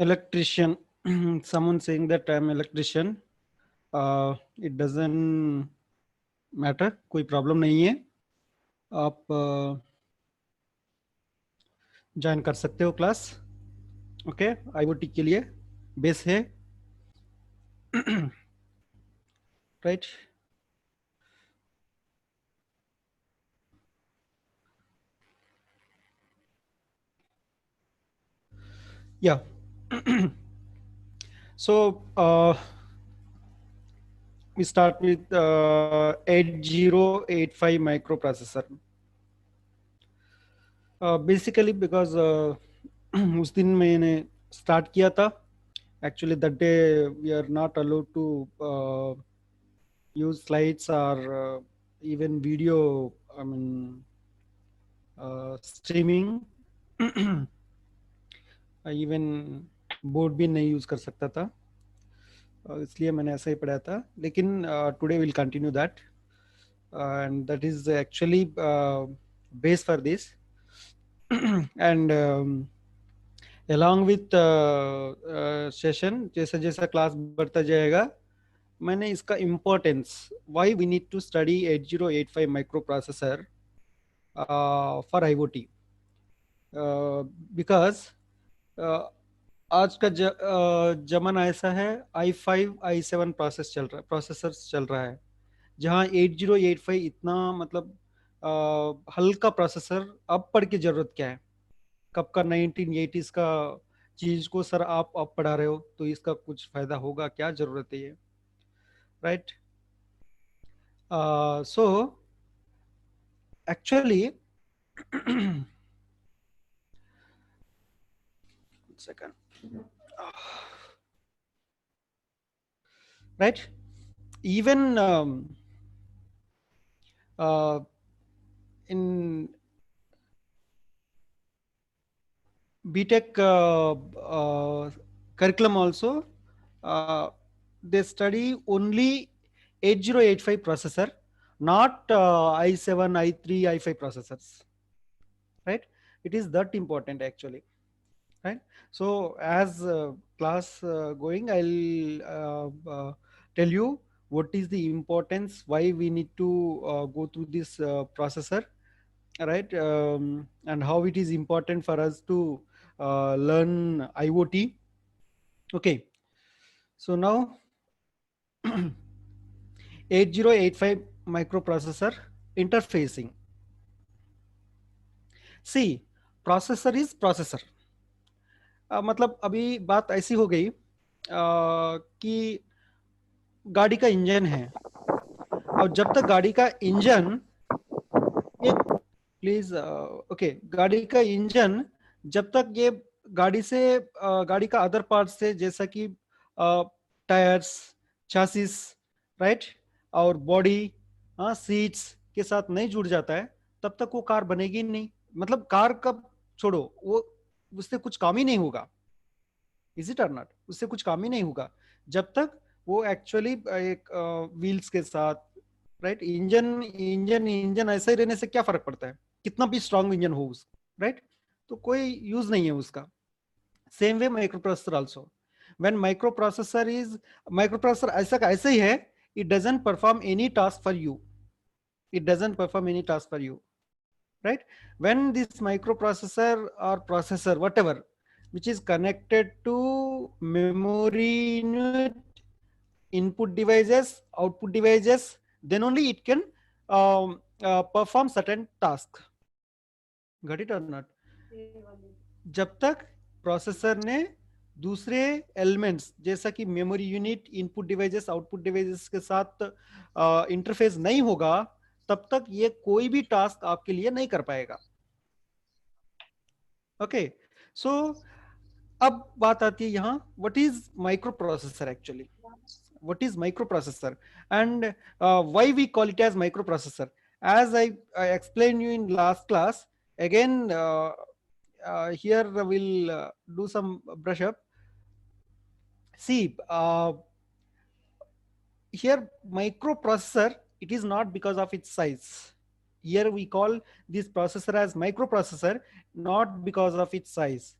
electrician. Someone saying that I'm electrician. It doesn't matter, कोई problem नहीं है. आप ज्वाइन कर सकते हो क्लास. ओके, आईओटी के लिए बेस है. राइट. या. So we start with 8085 microprocessor. Basically because उस दिन मैंने स्टार्ट किया था. Actually that day we are not allowed to use slides or even video, I mean streaming. Even board भी नहीं यूज कर सकता था. इसलिए मैंने ऐसा ही पढ़ा था. लेकिन today will continue that, and that is actually base for this. And along with session, जैसा जैसा क्लास बढ़ता जाएगा, मैंने इसका importance, why we need to study 8085 microprocessor for IoT. Because आज का जमाना ऐसा है, i5 i7 प्रोसेसर्स चल रहा है, जहाँ 8085 इतना मतलब हल्का प्रोसेसर. अब पढ़ के जरूरत क्या है? कब का 1980s का चीज को सर आप पढ़ा रहे हो, तो इसका कुछ फायदा होगा क्या? जरूरत है ये. Right. So actually second. Right. Even in BTech curriculum also, they study only 8085 processor, not i7, i3, i5 processors. Right. It is that important actually. Right. So as class going, I'll tell you what is the importance, why we need to go through this processor, right? And how it is important for us to learn IoT. Okay. So now 8085 microprocessor interfacing. See, processor is processor. मतलब अभी बात ऐसी हो गई कि गाड़ी का engine है, और जब तक गाड़ी का इंजन, ये प्लीज, ओके, गाड़ी का इंजन जब तक ये गाड़ी से गाड़ी का अदर पार्ट से, जैसा कि टायर्स, चासिस, राइट, और बॉडी, सीट्स के साथ नहीं जुड़ जाता है, तब तक वो कार बनेगी नहीं. मतलब कार कब छोड़ो, वो उससे कुछ काम ही नहीं होगा. इज इट और नॉट? उससे कुछ काम ही नहीं होगा जब तक वो एक्चुअली एक व्हील्स के साथ, राइट. इंजन इंजन इंजन ऐसा ही रहने से क्या फर्क पड़ता है, कितना भी स्ट्रांग इंजन हो उस, राइट. तो कोई यूज नहीं है उसका. Same way micro processor also. When micro processor is, micro processor ऐसा का ऐसा ही है. It doesn't perform any task for you. It doesn't perform any task for you, right? When this microprocessor or processor, whatever, which is connected to memory unit, input devices, output devices, then only it can perform certain task. Got it or not? जब तक processor ने दूसरे elements जैसा कि memory unit, input devices, output devices के साथ interface नहीं होगा, तब तक ये कोई भी टास्क आपके लिए नहीं कर पाएगा. ओके. सो अब बात आती है यहाँ, what is micro processor actually? What is microprocessor, and why we call it as microprocessor? As I explained you in last class, again here we'll do some brush up. See, here microprocessor, it is not because of its size. Here we call this processor as microprocessor, not because of its size.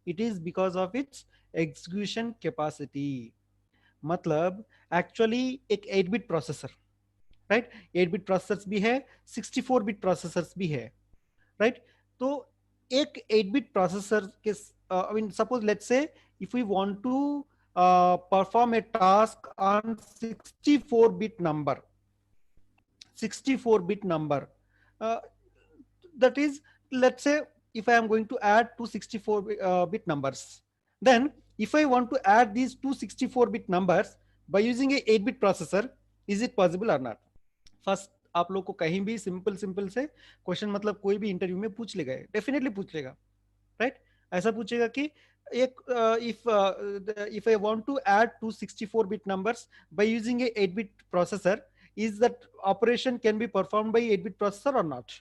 It is because of its execution capacity. मतलब actually एक 8 bit processor, right, 8 bit processors भी है, 64 bit processors भी है, right. तो एक 8 bit processor के, I mean suppose let's say if we want to perform a task on 64-bit number, 64-bit number, uh, that is, let's say if I am going to add two 64-bit numbers, then if I want to add these two 64-bit numbers by using a 8-bit processor, is it possible or not? First आप लोग को कहीं भी simple simple से question, मतलब कोई भी interview में पूछ लेगा, डेफिनेटली पूछ लेगा, राइट। ऐसा पूछेगा कि एक if I want to add two 64-bit numbers by using a 8-bit processor, is that operation can be performed by 8-bit processor or not?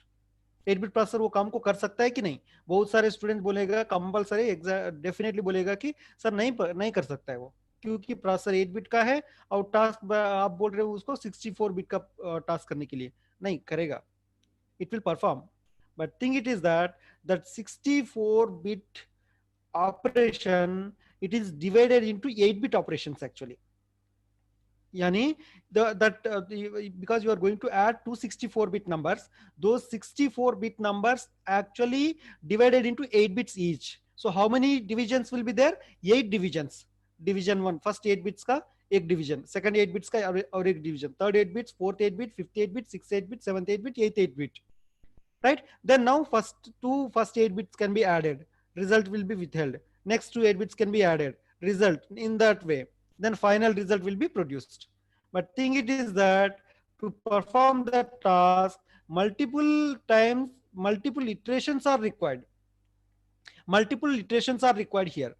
8-bit processor वो काम को कर सकता है कि नहीं? बहुत सारे स्टूडेंट बोलेगा, कंपलसरी डेफिनेटली बोलेगा कि सर नहीं कर सकता है वो, क्योंकि प्रोसेसर 8 बिट का है और टास्क आप बोल रहे हो उसको 64 बिट का टास्क करने के लिए, नहीं करेगा, it will perform. But thing it is that 64 bit operation, it is divided into 8 bit operations actually. Yani because you are going to add two 64-bit numbers, those 64-bit numbers actually divided into 8 bits each. So how many divisions will be there? 8 divisions. Division 1, first 8 bits का एक division, second 8 bits का और एक division, third 8 bits, fourth 8 bit, fifth 8 bit, sixth 8 bit, seventh 8 bit, eighth 8 bit, right? Then now first 8 bits can be added, result will be withheld, next 2 8 bits can be added, result, in that way, then final result will be produced. But thing it is that to perform that task, multiple times, multiple iterations are required. Multiple iterations are required here,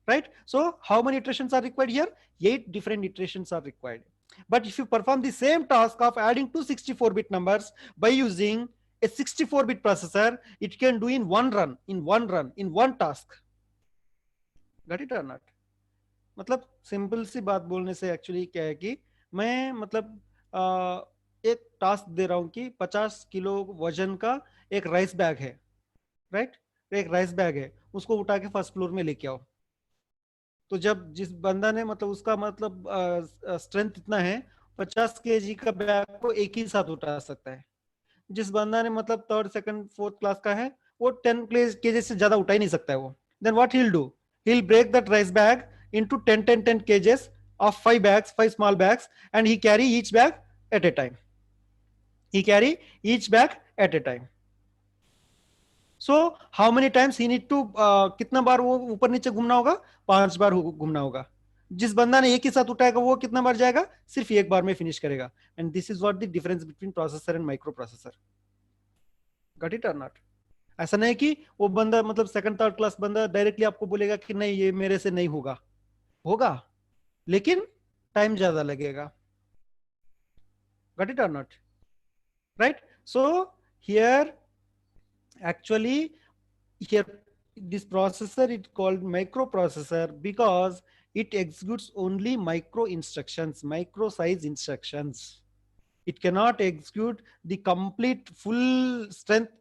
right? So how many iterations are required here? 8 different iterations are required. But if you perform the same task of adding two 64-bit numbers by using a 64-bit processor, it can do in one run, in one task. Got it or not? मतलब simple सी बात बोलने से actually क्या है कि मैं मतलब एक टास्क दे रहा हूं कि 50 किलो वजन का एक राइस बैग है, राइट, एक राइस बैग है, उसको उठा के फर्स्ट फ्लोर में लेके आओ। तो जब जिस बंदा ने मतलब उसका मतलब स्ट्रेंथ इतना है, 50 केजी का बैग को एक ही साथ उठा सकता है। जिस बंदा ने मतलब थर्ड सेकंड फोर्थ क्लास का है, वो 10 केजी से ज्यादा उठा ही नहीं सकता है वो। Then what he will do, he will break that rice bag into 10 kgs of 5 bags, 5 small bags, and he carry each bag at a time. He carry each bag at a time. So how many times he need to कितना बार वो ऊपर नीचे घूमना होगा? 5 बार घूमना होगा। जिस बंदा ने एक ही साथ उठाएगा वो कितना बार जाएगा? सिर्फ एक बार में फिनिश करेगा। And this is what the difference between processor and microprocessor. Got it or not? ऐसा नहीं कि वो बंदा मतलब सेकंड थर्ड क्लास बंदा डायरेक्टली आपको बोलेगा कि नहीं ये मेरे से नहीं होगा, होगा लेकिन टाइम ज्यादा लगेगा। Got it or not? Right? So here actually here this processor is called microprocessor because it executes only micro instructions, micro size instructions. It cannot execute the complete full strength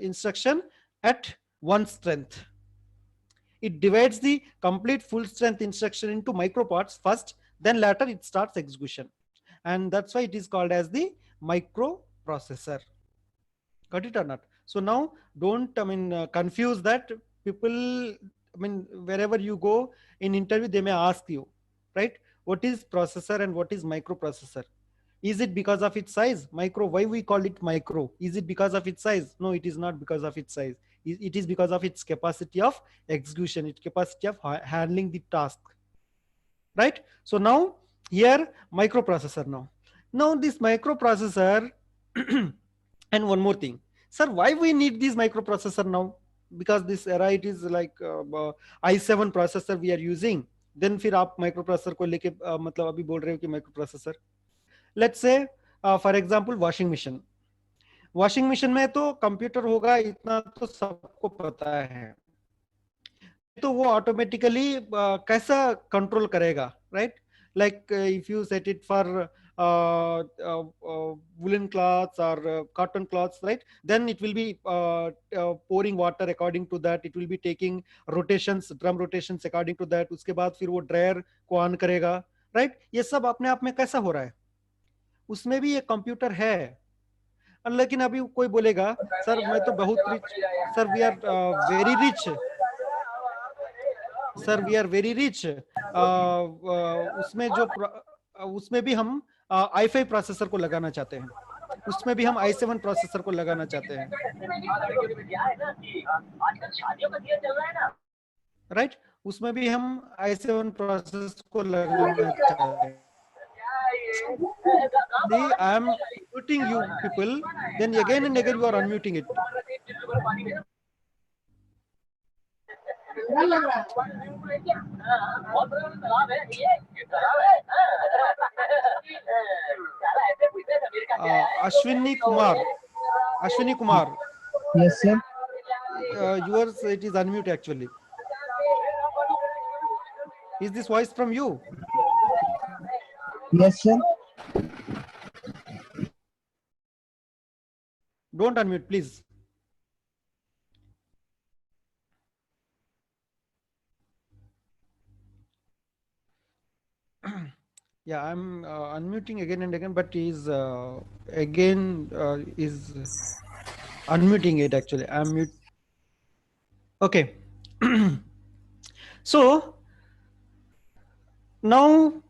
instruction at one strength. It divides the complete full strength instruction into micro parts first, then later it starts execution. And that's why it is called as the microprocessor. Got it or not? So now don't confuse that. People, wherever you go in interview, they may ask you, right? What is processor and what is microprocessor? Is it because of its size? Micro, why we call it micro? Is it because of its size? No, it is not because of its size. It is because of its capacity of execution, its capacity of handling the task, right? So now here microprocessor now this microprocessor and one more thing, sir, why we need this microprocessor now? Because this era it is like i7 processor we are using, then फिर आप microprocessor को लेके मतलब अभी बोल रहे हो कि microprocessor. Let's say for example washing machine में तो कंप्यूटर होगा, इतना तो सबको पता है, तो वो ऑटोमेटिकली कैसा कंट्रोल करेगा, right? Like if you set it for woolen cloths or cotton cloths, right? Then it will be pouring water according to that. It will be taking rotations, drum rotations according to that. उसके बाद फिर वो dryer को on करेगा, right? ये सब अपने आप में कैसा हो रहा है? उसमें भी एक कंप्यूटर है। लेकिन अभी कोई बोलेगा सर मैं तो बहुत rich, sir we are very rich, sir we are very rich, उसमें जो उसमें भी हम i5 प्रोसेसर को लगाना चाहते हैं, उसमें भी हम i7 प्रोसेसर को लगाना चाहते हैं, राइट? उसमें भी हम i7 प्रोसेसर को लगाना चाहते हैं। See, I am muting you people, then again and again you are unmuting it. Ashwini Kumar. Ashwini Kumar. Yes, sir. Yours, it is unmute actually. Is this voice from you? Yes, sir. Don't unmute, please. Yeah, I'm unmuting again and again, but he's again is unmuting it actually. I'm mute. Okay. So now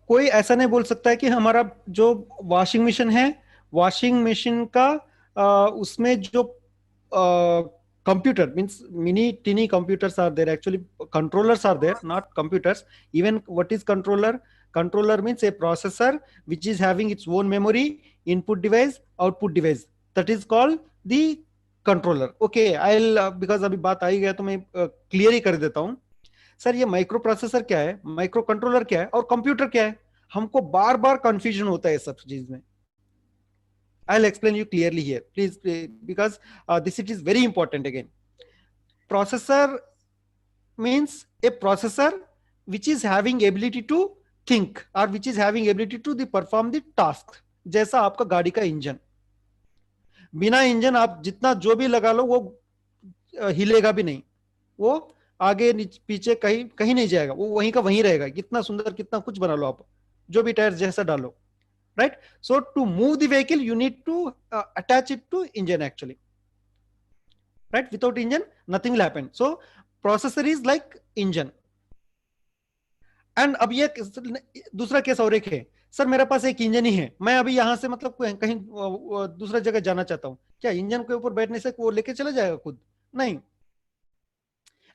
कोई ऐसा नहीं बोल सकता है कि हमारा जो washing machine है, वॉशिंग मशीन का उसमें जो computer means mini teeny computers are there, actually controllers are there, not computers. Even what is controller? Controller means a processor which is having its own memory, input device, output device, that is called the controller. Okay, I'll because अभी बात आई गया तो मैं clear ही कर देता हूं। Sir ये micro processor क्या है, माइक्रो कंट्रोलर क्या है और कंप्यूटर क्या है? हमको बार बार कंफ्यूजन होता है सब चीज में। I'll explain you clearly here, please, because this it is very important again. Processor means a processor which is having ability to think or which is having ability to perform the task. जैसा आपका गाड़ी का engine, बिना engine आप जितना जो भी लगा लो वो हिलेगा भी नहीं, वो आगे पीछे कहीं कहीं नहीं जाएगा, वो वहीं का वहीं रहेगा, कितना सुंदर कितना कुछ बना लो आप, जो भी टायर जैसा डालो, right? So to move the vehicle you need to attach it to engine actually, right? Without engine nothing will happen. So processor is like engine. And अब ये दूसरा केस और एक है, सर मेरे पास एक इंजन ही है, मैं अभी यहां से मतलब कहीं दूसरा जगह जाना चाहता हूं, क्या इंजन के ऊपर बैठने से वो लेके चला जाएगा खुद? नहीं,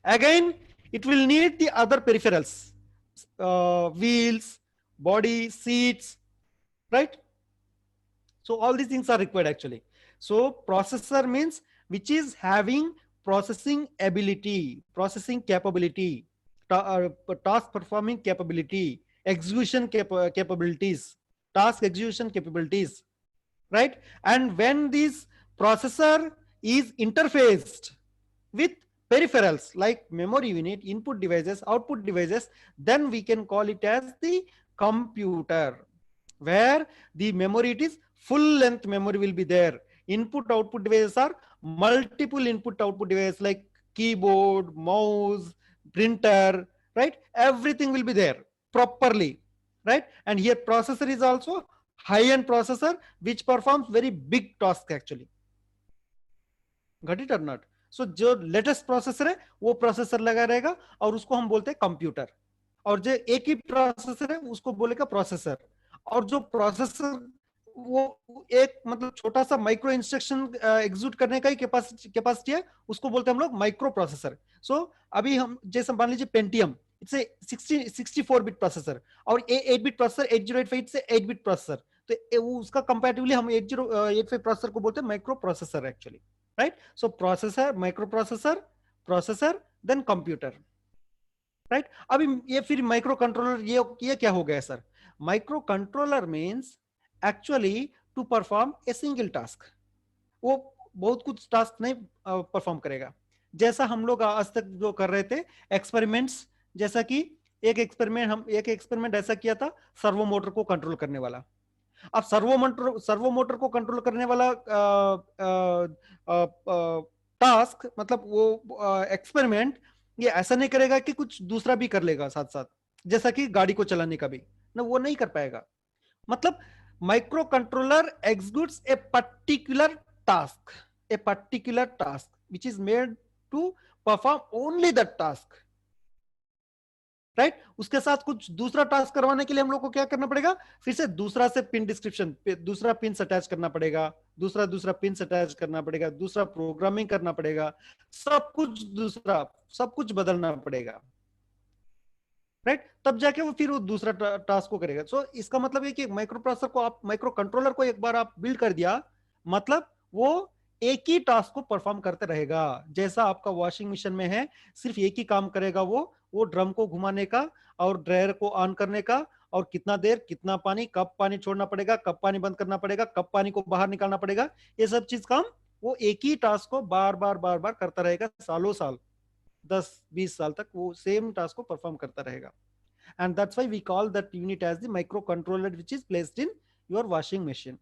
again it will need the other peripherals, wheels, body, seats, right? So all these things are required actually. So processor means which is having processing ability, processing capability, task performing capability, execution capabilities, task execution capabilities, right? And when this processor is interfaced with peripherals like memory unit, input devices, output devices, then we can call it as the computer, where the memory, it is full length memory will be there. Input output devices are multiple input output devices like keyboard, mouse, printer, right? Everything will be there properly, right? And here processor is also high-end processor which performs very big task actually. Got it or not? So जो latest processor है वो processor लगा रहेगा और उसको हम बोलते हैं कंप्यूटर, और जो एक ही प्रोसेसर है उसको बोलेगा प्रोसेसर, और जो प्रोसेसर वो एक मतलब छोटा सा माइक्रो इंस्ट्रक्शन एग्जीक्यूट करने का ही कैपेसिटी है, उसको बोलते हैं हम लोग माइक्रो प्रोसेसर। सो अभी हम जैसे मान लीजिए Pentium, it's a 64 bit processor, और 8 बिट प्रोसेसर 8085 से 8 बिट प्रोसेसर, तो उसका कंपैरेटिवली हम 8085 प्रोसेसर को बोलते हैं micro processor actually, right? So processor, micro processor, processor, then computer, right? अभी ये फिर माइक्रो कंट्रोलर, ये क्या हो गया sir? Micro controller means actually to perform a single task, वो बहुत कुछ टास्क नहीं परफॉर्म करेगा, जैसा हम लोग आज तक जो कर रहे थे एक्सपेरिमेंट्स, जैसा कि एक एक्सपेरिमेंट ऐसा किया था सर्वो मोटर को कंट्रोल करने वाला। अब सर्वो मोटर को कंट्रोल करने वाला टास्क, मतलब वो एक्सपेरिमेंट ये ऐसा नहीं करेगा कि कुछ दूसरा भी कर लेगा साथ साथ, जैसा कि गाड़ी को चलाने का भी ना, वो नहीं कर पाएगा। मतलब microcontroller executes a particular task which is made to perform only that task, right. उसके साथ कुछ दूसरा टास्क करवाने के लिए हम लोग को क्या करना पड़ेगा, फिर से दूसरा से पिन डिस्क्रिप्शन, दूसरा पिन अटैच करना पड़ेगा, दूसरा पिन अटैच करना पड़ेगा, दूसरा प्रोग्रामिंग करना पड़ेगा, सब कुछ बदलना पड़ेगा, राइट। तब जाके वो फिर वो दूसरा टास्क को करेगा। सो इसका मतलब है कि माइक्रो प्रोसेसर को आप, माइक्रो कंट्रोलर को एक बार आप बिल्ड कर दिया, मतलब वो एक ही टास्क को परफॉर्म करते रहेगा। जैसा आपका वॉशिंग मशीन में है, सिर्फ एक ही काम करेगा वो ड्रम को घुमाने का और ड्रायर को ऑन करने का, और कितना देर, कितना पानी, कब पानी छोड़ना पड़ेगा, कब पानी बंद करना पड़ेगा, कब पानी को बाहर निकालना पड़ेगा, ये सब चीज काम वो एक ही टास्क को बार बार करता रहेगा, सालों साल, 10-20 साल तक वो सेम टास्क को परफॉर्म करता रहेगा। And that's why we call that unit as the microcontroller which is placed in your washing machine.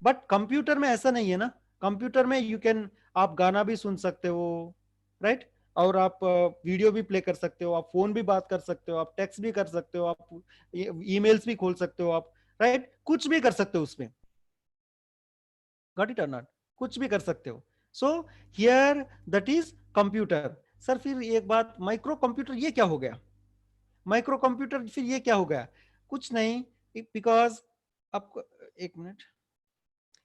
But computer में ऐसा नहीं है ना। कंप्यूटर में आप गाना भी सुन सकते हो, राइट, और आप वीडियो भी प्ले कर सकते हो, आप फोन भी बात कर सकते हो, आप टेक्स्ट भी कर सकते हो, आप ईमेल्स भी खोल सकते हो आप, राइट, कुछ भी कर सकते हो उसमें। गॉट इट और नॉट? कुछ भी कर सकते हो। So here that is computer. Sir फिर एक बात, माइक्रो कंप्यूटर ये क्या हो गया? माइक्रो कंप्यूटर फिर ये क्या हो गया? कुछ नहीं, बिकॉज आपको एक मिनट,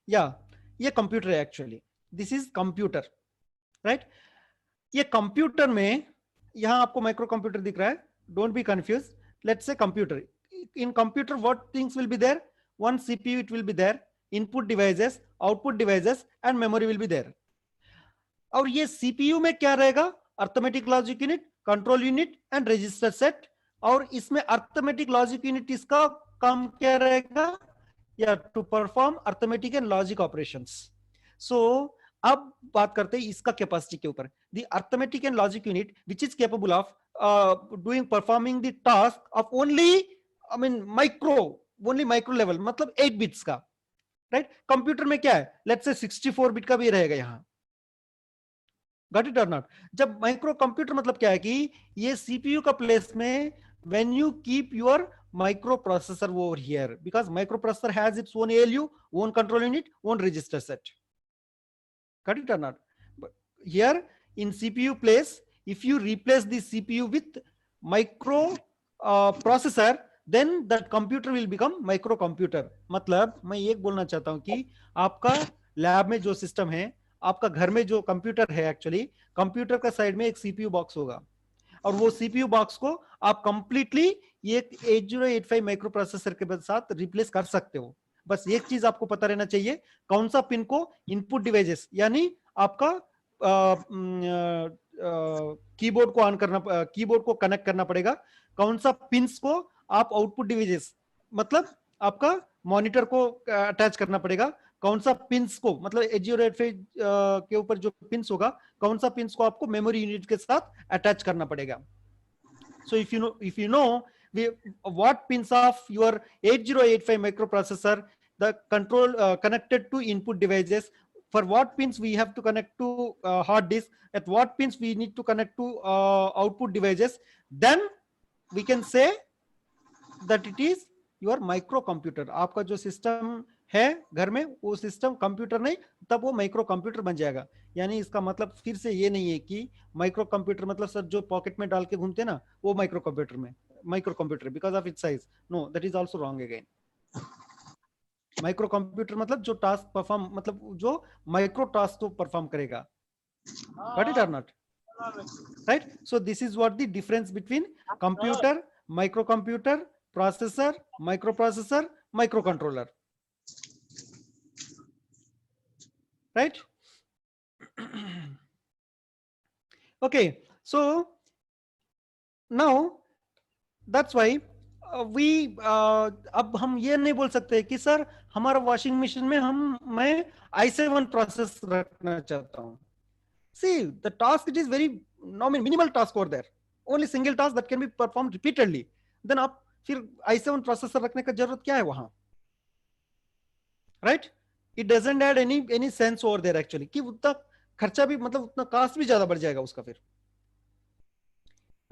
या ये कंप्यूटर है actually, this is computer, right. ये कंप्यूटर में, यहां आपको माइक्रो कंप्यूटर दिख रहा है, don't be confuse. Let's say computer, in computer what things will be there? One CPU it will be there, input devices, output devices and memory will be there. और ये CPU में क्या रहेगा? Arithmetic logic unit, control unit and register set. और इसमें arithmetic logic unit इसका काम क्या रहेगा? या to perform arithmetic and logic operations. So अब बात करते हैं इसका कैपेसिटी के ऊपर। The arithmetic and logic unit which is capable of doing performing the task of only, I mean micro level, मतलब 8 बिट्स का, राइट। कंप्यूटर में क्या है, लेट्स से 64 बिट का भी रहेगा यहां। गॉट इट और नॉट? जब माइक्रो कंप्यूटर मतलब क्या है कि ये सीपीयू का प्लेस में, when you keep your microprocessor over here, because microprocessor has its own ALU, own control unit, own register set. Got it or not? But here in CPU place, if you replace the CPU with micro processor, then that computer will become microcomputer. मतलब मैं ये बोलना चाहता हूं कि आपका lab में जो सिस्टम है, आपका घर में जो कंप्यूटर है, एक्चुअली कंप्यूटर का साइड में एक सीपीयू बॉक्स होगा, और वो सीपीयू बॉक्स को आप कंप्लीटली ये 8085 माइक्रो प्रोसेसर के साथ रिप्लेस कर सकते हो। बस एक चीज आपको पता रहना चाहिए, कौन सा पिन को इनपुट डिवाइसेस, यानी आपका कीबोर्ड को ऑन करना, कीबोर्ड को कनेक्ट करना पड़ेगा, कौन सा पिंस को आप आउटपुट डिवाइसेस, मतलब आपका मॉनिटर को अटैच करना पड़ेगा, कौन सा पिंस को, मतलब 8085 के ऊपर जो पिंस होगा, कौन सा पिंस को आपको मेमोरी यूनिट के साथ अटैच करना पड़ेगा। So if you know what pins of your 8085 microprocessor, the control connected to input devices, for what pins we have to connect to hard disk, at what pins we need to connect to output devices, then we can say that it is your microcomputer. आपका जो system है घर में, वो system computer नहीं, तब वो micro computer बन जाएगा। यानी इसका मतलब फिर से ये नहीं है कि माइक्रो कंप्यूटर मतलब सर जो पॉकेट में डाल के घूमते ना, वो microcomputer because of its size, no, that is also wrong again. Microcomputer मतलब जो टास्क परफॉर्म, मतलब जो माइक्रो टास्क को परफॉर्म करेगा। गॉट इट और not? Right. So this is what the difference between computer, microcomputer, processor, micro processor, microcontroller, right? Okay, so now that's why अब हम ये नहीं बोल सकते कि सर हमारा वॉशिंग मशीन में मैं i7 प्रोसेस रखना चाहता हूं। See, the task, it is very minimal task over there. Only single task that can be perform repeatedly, then आप फिर i7 प्रोसेसर रखने का जरूरत क्या है वहां, right? It doesn't add any sense over there actually, कि उतना खर्चा भी मतलब उतना कॉस्ट भी ज्यादा बढ़ जाएगा उसका फिर,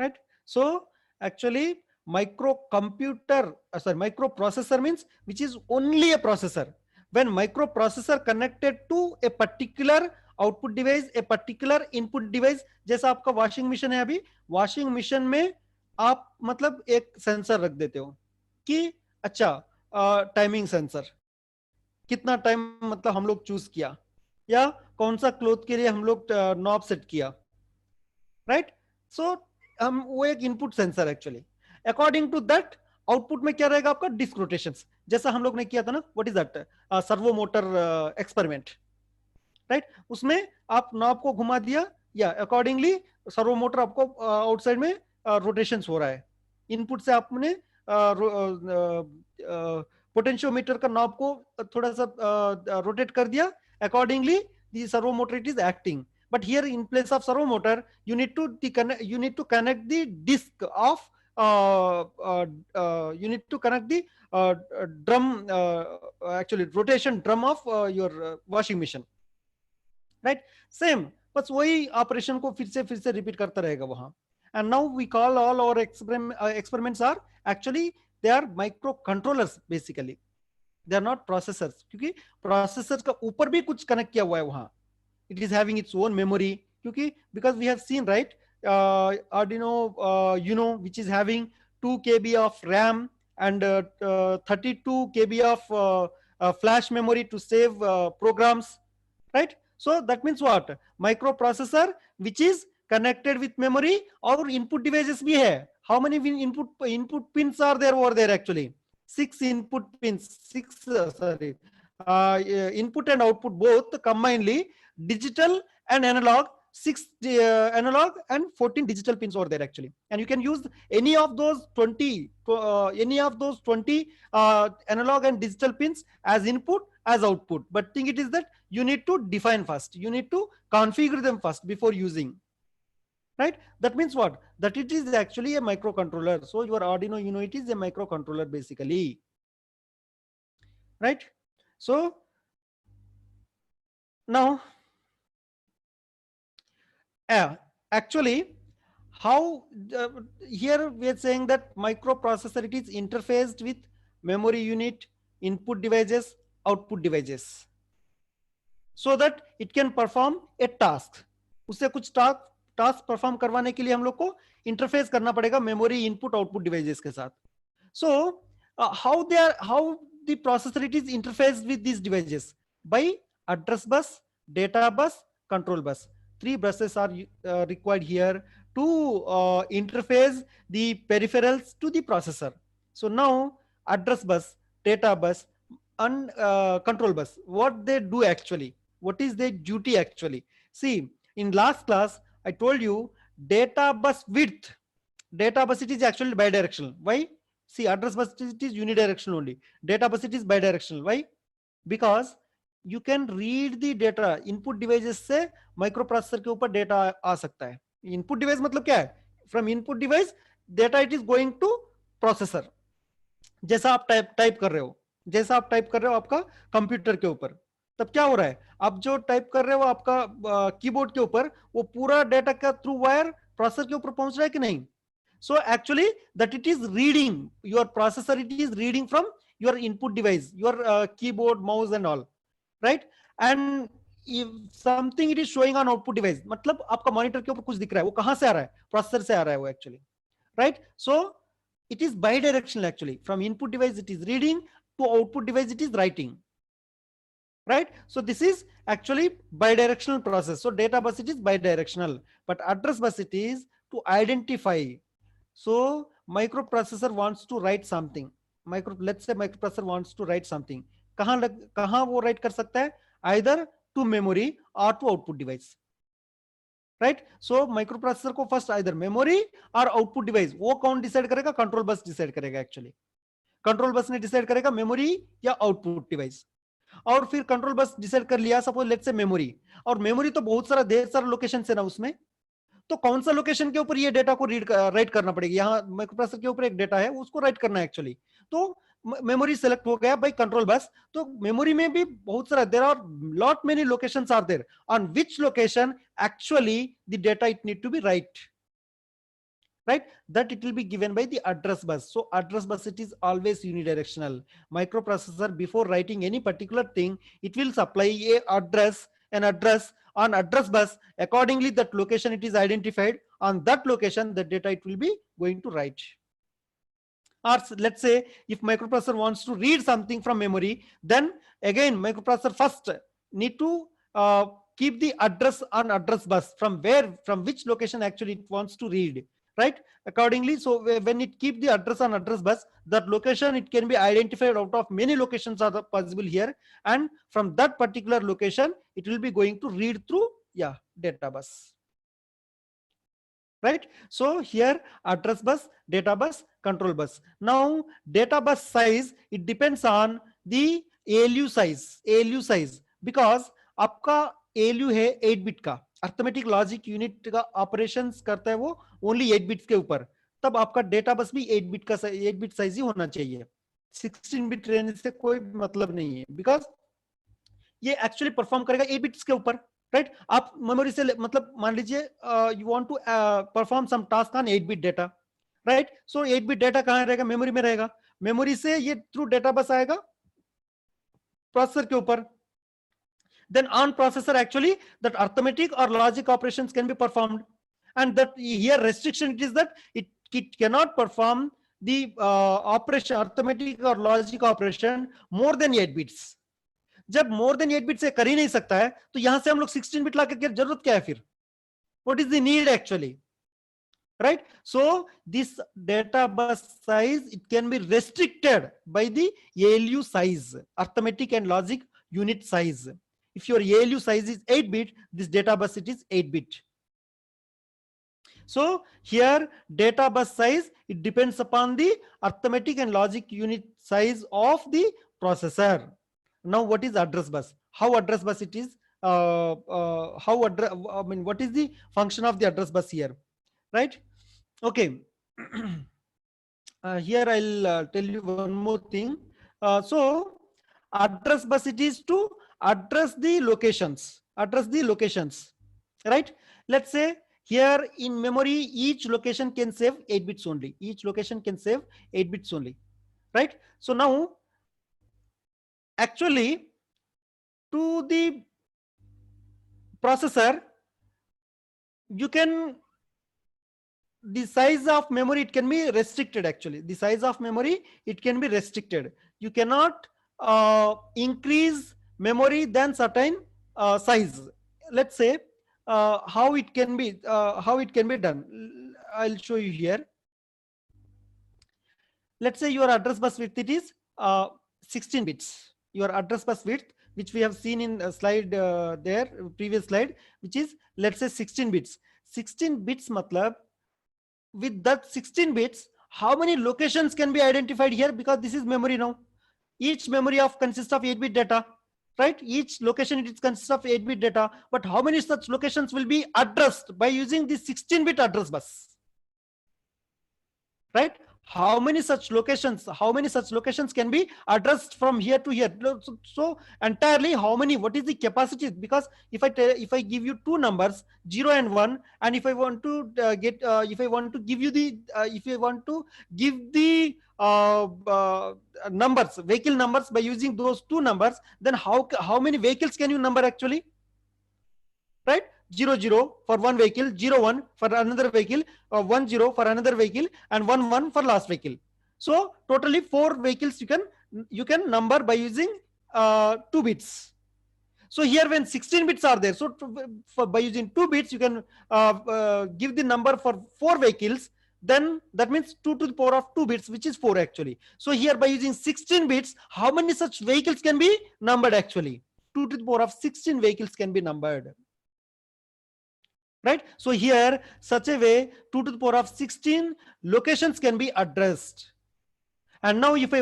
right? So actually microprocessor means which is only a processor. When microprocessor connected to a particular output device, a particular input device, जैसा आपका वॉशिंग मशीन है, अभी वॉशिंग मशीन में आप मतलब एक सेंसर रख देते हो कि अच्छा टाइमिंग सेंसर, कितना टाइम मतलब हम लोग चूज किया, या कौन सा क्लोथ के लिए हम लोग नॉब सेट किया, राइट? सो हम वो एक input sensor actually, according to that output में क्या रहेगा आपका, डिस्क रोटेशंस, जैसा हम लोग ने किया था ना, what is that, servo motor experiment, right? उसमें आप नॉब को घुमा दिया, या अकॉर्डिंगली सर्वो मोटर आपको आउटसाइड में रोटेशंस हो रहा है, इनपुट से आपने पोटेंशियोमीटर का नॉब को थोड़ा सा रोटेट कर दिया, accordingly the servo motor it is acting. But here in place of servo motor, you need to connect the disk of you need to connect the drum, actually rotation drum of your washing machine, right? Same, बस वही operation को फिर से repeat करता रहेगा वहां. And now we call all our experiments are actually they are microcontrollers basically, they are not processors, क्योंकि processor का ऊपर भी कुछ कनेक्ट किया हुआ है वहां. It is having its own memory, because we have seen, right, Arduino Uno, which is having 2 KB of RAM and 32 KB of flash memory to save programs, right? So that means what, microprocessor which is connected with memory, और input devices भी है. How many input pins are there over there actually? 6 input pins, 6 input and output both combinedly, digital and analog, 6 analog and 14 digital pins over there actually. And you can use any of those 20 analog and digital pins as input, as output. But thing it is that you need to define first, you need to configure them first before using, right? That means what, that it is actually a microcontroller. So your Arduino Uno, it is a microcontroller basically, right? So now actually how here we are saying that microprocessor, it is interfaced with memory unit, input devices, output devices, so that it can perform a task. उससे कुछ task perform करवाने के लिए हम लोग को interface करना पड़ेगा मेमोरी इनपुट आउटपुट डिवाइसेस के साथ. So how the processor it is interfaced with these devices? By address bus, data bus, control bus. 3 buses are required here to interface the peripherals to the processor. So now address bus, data bus and control bus, what they do actually, what is their duty actually? See, in last class I told you data bus width, data bus it is actually bidirectional. Why? See, address bus it is unidirectional only, data bus it is bidirectional. Why? Because you can read the data, input devices से microprocessor के ऊपर data आ सकता है. Input device मतलब क्या है? From input device data it is going to processor. जैसा आप टाइप कर रहे हो आपका कंप्यूटर के ऊपर, तब क्या हो रहा है, आप जो टाइप कर रहे हो आपका कीबोर्ड के ऊपर, वो पूरा डेटा का थ्रू वायर प्रोसेसर के ऊपर पहुंच रहा है कि नहीं? So actually that it is reading, your processor it is reading from your input device, your keyboard, mouse and all, right? And if something it is showing on output device, मतलब आपका monitor के ऊपर कुछ दिख रहा है, वो कहां से आ रहा है? प्रोसेसर से आ रहा है वो actually, right? So it is bidirectional actually, from input device it is reading to output device it is writing, right? So this is actually bidirectional process. So data bus it is bidirectional, but address bus it is to identify. So microprocessor wants to write something, let's say microprocessor wants to write something, कहां वो write कर सकता है? Either to memory or to output device, right? So microprocessor को first either memory or output device, वो कौन decide करेगा? Control bus decide करेगा एक्चुअली. कंट्रोल बस ने डिसाइड करेगा मेमोरी या आउटपुट डिवाइस, और फिर कंट्रोल बस डिसाइड कर लिया सपोज लेट्स से मेमोरी, और मेमोरी तो बहुत सारा ढेर सारा लोकेशन है ना उसमें, तो कौन सा लोकेशन के ऊपर ये डेटा को राइट करना पड़ेगा। यहाँ माइक्रोप्रोसेसर के ऊपर एक डेटा है, उसको राइट करना है एक्चुअली। तो मेमोरी सेलेक्ट हो गया बाय कंट्रोल बस। तो मेमोरी में भी बहुत सारा, there are lot many locations are there, on which location actually the data it need to be right, that it will be given by the address bus. So address bus, it is always unidirectional. Microprocessor, before writing any particular thing, it will supply an address on address bus. Accordingly, that location it is identified, on that location the data it will be going to write. Or let's say if microprocessor wants to read something from memory, then again microprocessor first need to keep the address on address bus, from which location actually it wants to read, right? Accordingly, so when it keep the address on address bus, that location it can be identified out of many locations are possible here, and from that particular location it will be going to read through data bus, right? So here address bus, data bus, control bus. Now data bus size, it depends on the ALU size, because आपका ALU है 8 bit का, arithmetic logic unit का operations करता है वो only 8 bits के ऊपर, तब आपका डेटा बस भी 8 बिट साइज ही होना चाहिए। 16 बिट रहने से कोई मतलब नहीं है, बिकॉज ये एक्चुअली परफॉर्म करेगा 8 बिट्स के ऊपर, राइट? आप मेमोरी से मतलब मान लीजिए you want to perform some task on 8 bit data, right? So 8 bit data कहां रहेगा? मेमोरी में रहेगा। मेमोरी से ये थ्रू डेटा बस आएगा प्रोसेसर के ऊपर। Then on processor actually that arithmetic or logic operations can be performed, and that here restriction it is that it cannot perform the operation, arithmetic or logic operation more than 8 bits. जब more than 8 bit से कर ही नहीं सकता है, तो यहां से हम लोग 16 बिट लाके जरूरत क्या है फिर? What is the need actually, right? So this data bus size, it can be restricted by the ALU size, arithmetic and logic unit size. If your ALU size is 8 bit, this data bus it is 8 bit. So here data bus size, it depends upon the arithmetic and logic unit size of the processor. Now what is address bus? How address bus it is? What is the function of the address bus here, right? Okay. Here I'll tell you one more thing. So address bus, it is to address the locations, right? Let's say here in memory, each location can save 8 bits only. Right? So now actually to the processor, you can, the size of memory, it can be restricted actually. The size of memory, it can be restricted. You cannot increase memory than certain size. Let's say how it can be done. I'll show you here. Let's say your address bus width, it is 16 bits. Your address bus width, which we have seen in a slide there, previous slide, which is, let's say 16 bits. 16 bits matlab, with that 16 bits, how many locations can be identified here? Because this is memory now. Each memory consists of 8 bit data, right? Each location it consists of 8 bit data, but how many such locations will be addressed by using the 16 bit address bus, right? How many such locations can be addressed from here to here? So entirely how many, what is the capacity? Because if I give you two numbers 0 and 1, and if I want to give the numbers, vehicle numbers, by using those two numbers, then how many vehicles can you number actually, right? 0 0 for one vehicle, 0 1 for another vehicle, 1 0 for another vehicle, and 1 1 for last vehicle. So totally 4 vehicles you can number by using 2 bits. So here when 16 bits are there, so by using 2 bits you can give the number for 4 vehicles. Then that means 2 to the power of 2 bits, which is 4 actually. So here by using 16 bits, how many such vehicles can be numbered actually? 2 to the power of 16 vehicles can be numbered. Right? So here such a way 2 to the power of 16 locations can be addressed. And now if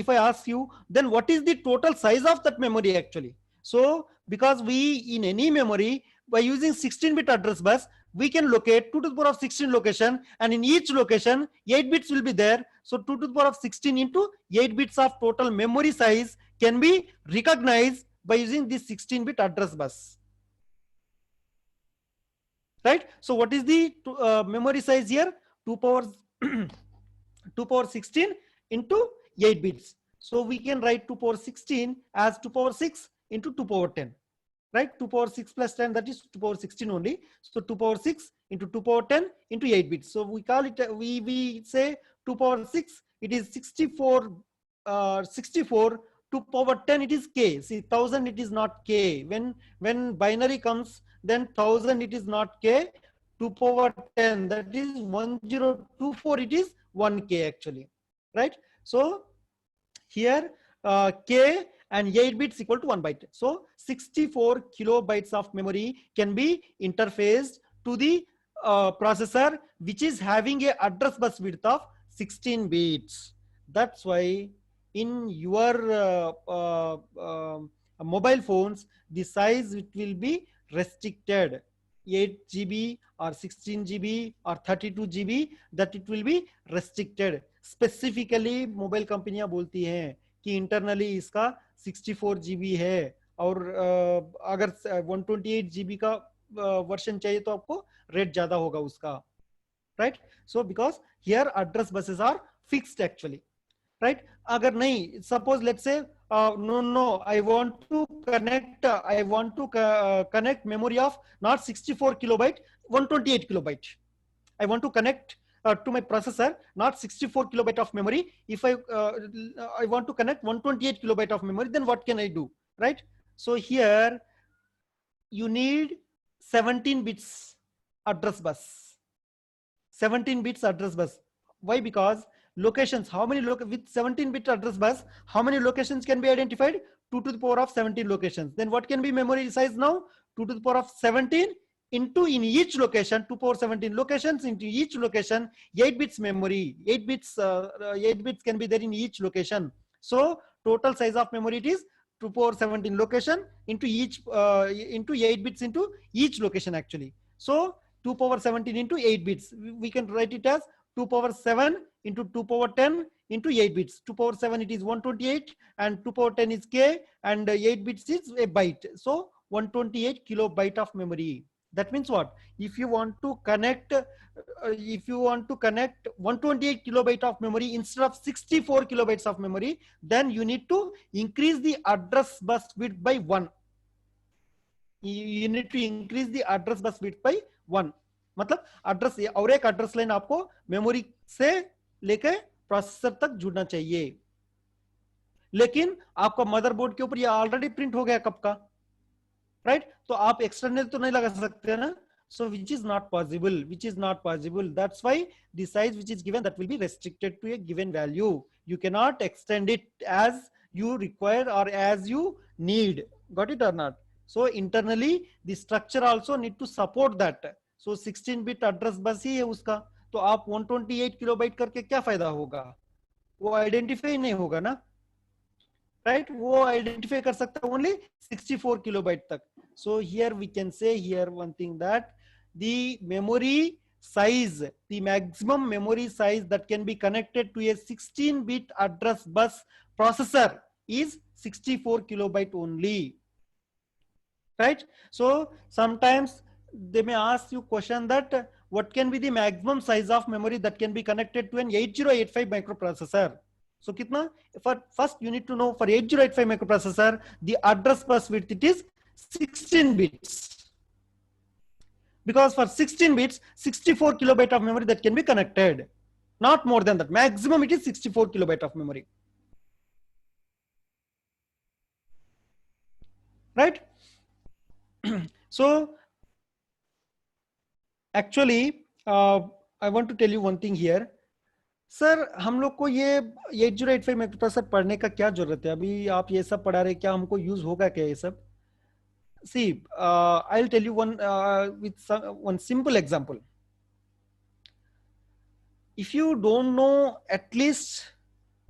I ask you, then what is the total size of that memory actually? So because we in any memory, by using 16 bit address bus, we can locate 2 to the power of 16 location, and in each location 8 bits will be there. So 2 to the power of 16 into 8 bits of total memory size can be recognized by using this 16-bit address bus. Right? So what is the memory size here? 2 power 2 power 16 into 8 bits. So we can write 2 power 16 as 2 power 6 into 2 power 10. Right? 2 power 6 plus 10, that is 2 power 16 only. So 2 power 6 into 2 power 10 into 8 bits. So we call it, we say 2 power 6, it is 64, 64. 2 power 10, it is k. See, 1000, it is not k. When binary comes, then 1000, it is not k. 2 power 10, that is 1024, it is 1k actually. Right? So here k and 8 bits equal to 1 byte. So 64 kilobytes of memory can be interfaced to the processor, which is having a address bus width of 16 bits. That's why in your mobile phones, the size, it will be restricted, 8 GB or 16 GB or 32 GB, that it will be restricted. Specifically mobile कंपनियां बोलती हैं कि internally इसका 64 GB है, और अगर 128 GB का version चाहिए तो आपको रेट ज्यादा होगा उसका. Right? So because here address buses are fixed actually. Right? अगर नहीं, suppose let's say no, I want to connect memory of not 64 kilobyte, 128 kilobyte. I want to connect to my processor not 64 kilobyte of memory. If I want to connect 128 kilobyte of memory, then what can I do? Right? So here you need 17 bits address bus. 17 bits address bus. Why? Because locations, how many with 17-bit address bus, how many locations can be identified? 2 to the power of 17 locations. Then what can be memory size now? 2 to the power of 17 into, in each location, 2 power 17 locations, into each location 8 bits memory. 8 bits can be there in each location. So total size of memory, it is 2 power 17 location into each into 8 bits into each location actually. So 2 power 17 into 8 bits, we can write it as 2 power 7 into 2 power 10 into 8 bits. 2 power 7, it is 128, and 2 power 10 is k, and 8 bits is a byte. So 128 kilobyte of memory. That means what? If you want to connect 128 kilobyte of memory instead of 64 kilobytes of memory, then you need to increase the address bus width by 1. You need to increase the address bus width by 1. मतलब address और एक address line आपको memory से लेके processor तक जुड़ना चाहिए. लेकिन आपका मदरबोर्ड के ऊपर ये ऑलरेडी प्रिंट हो गया कब का. राइट? तो आप एक्सटर्नल तो नहीं लगा सकते ना. So which is not possible. That's why the size which is given, that will be restricted to a given value. You cannot extend it as you require or as you need. Got it or not? So internally the structure also need to support that. So 16-bit address बस ही है उसका. तो आप 128 kilobyte करके क्या फायदा होगा? वो आइडेंटिफाई नहीं होगा ना. राइट? वो आइडेंटिफाई कर सकता है only 64 किलोबाइट तक. So here we can say here one thing, that the memory size, the maximum memory size that can be connected to a 16-bit address bus processor is 64 kilobyte only. Right? So sometimes they may ask you question that what can be the maximum size of memory that can be connected to an 8085 microprocessor. So kitna? For first you need to know, for 8085 microprocessor, the address bus width, it is 16 bits. Because for 16 bits, 64 kilobyte of memory that can be connected. Not more than that. Maximum it is 64 kilobyte of memory. Right? So actually I want to tell you one thing here. Sir हम लोग को ये 8085 microprocessor पढ़ने का क्या जरूरत है? अभी आप ये सब पढ़ा रहे, क्या हमको यूज होगा क्या ये सब? See, I'll tell you one simple example. If you don't know at least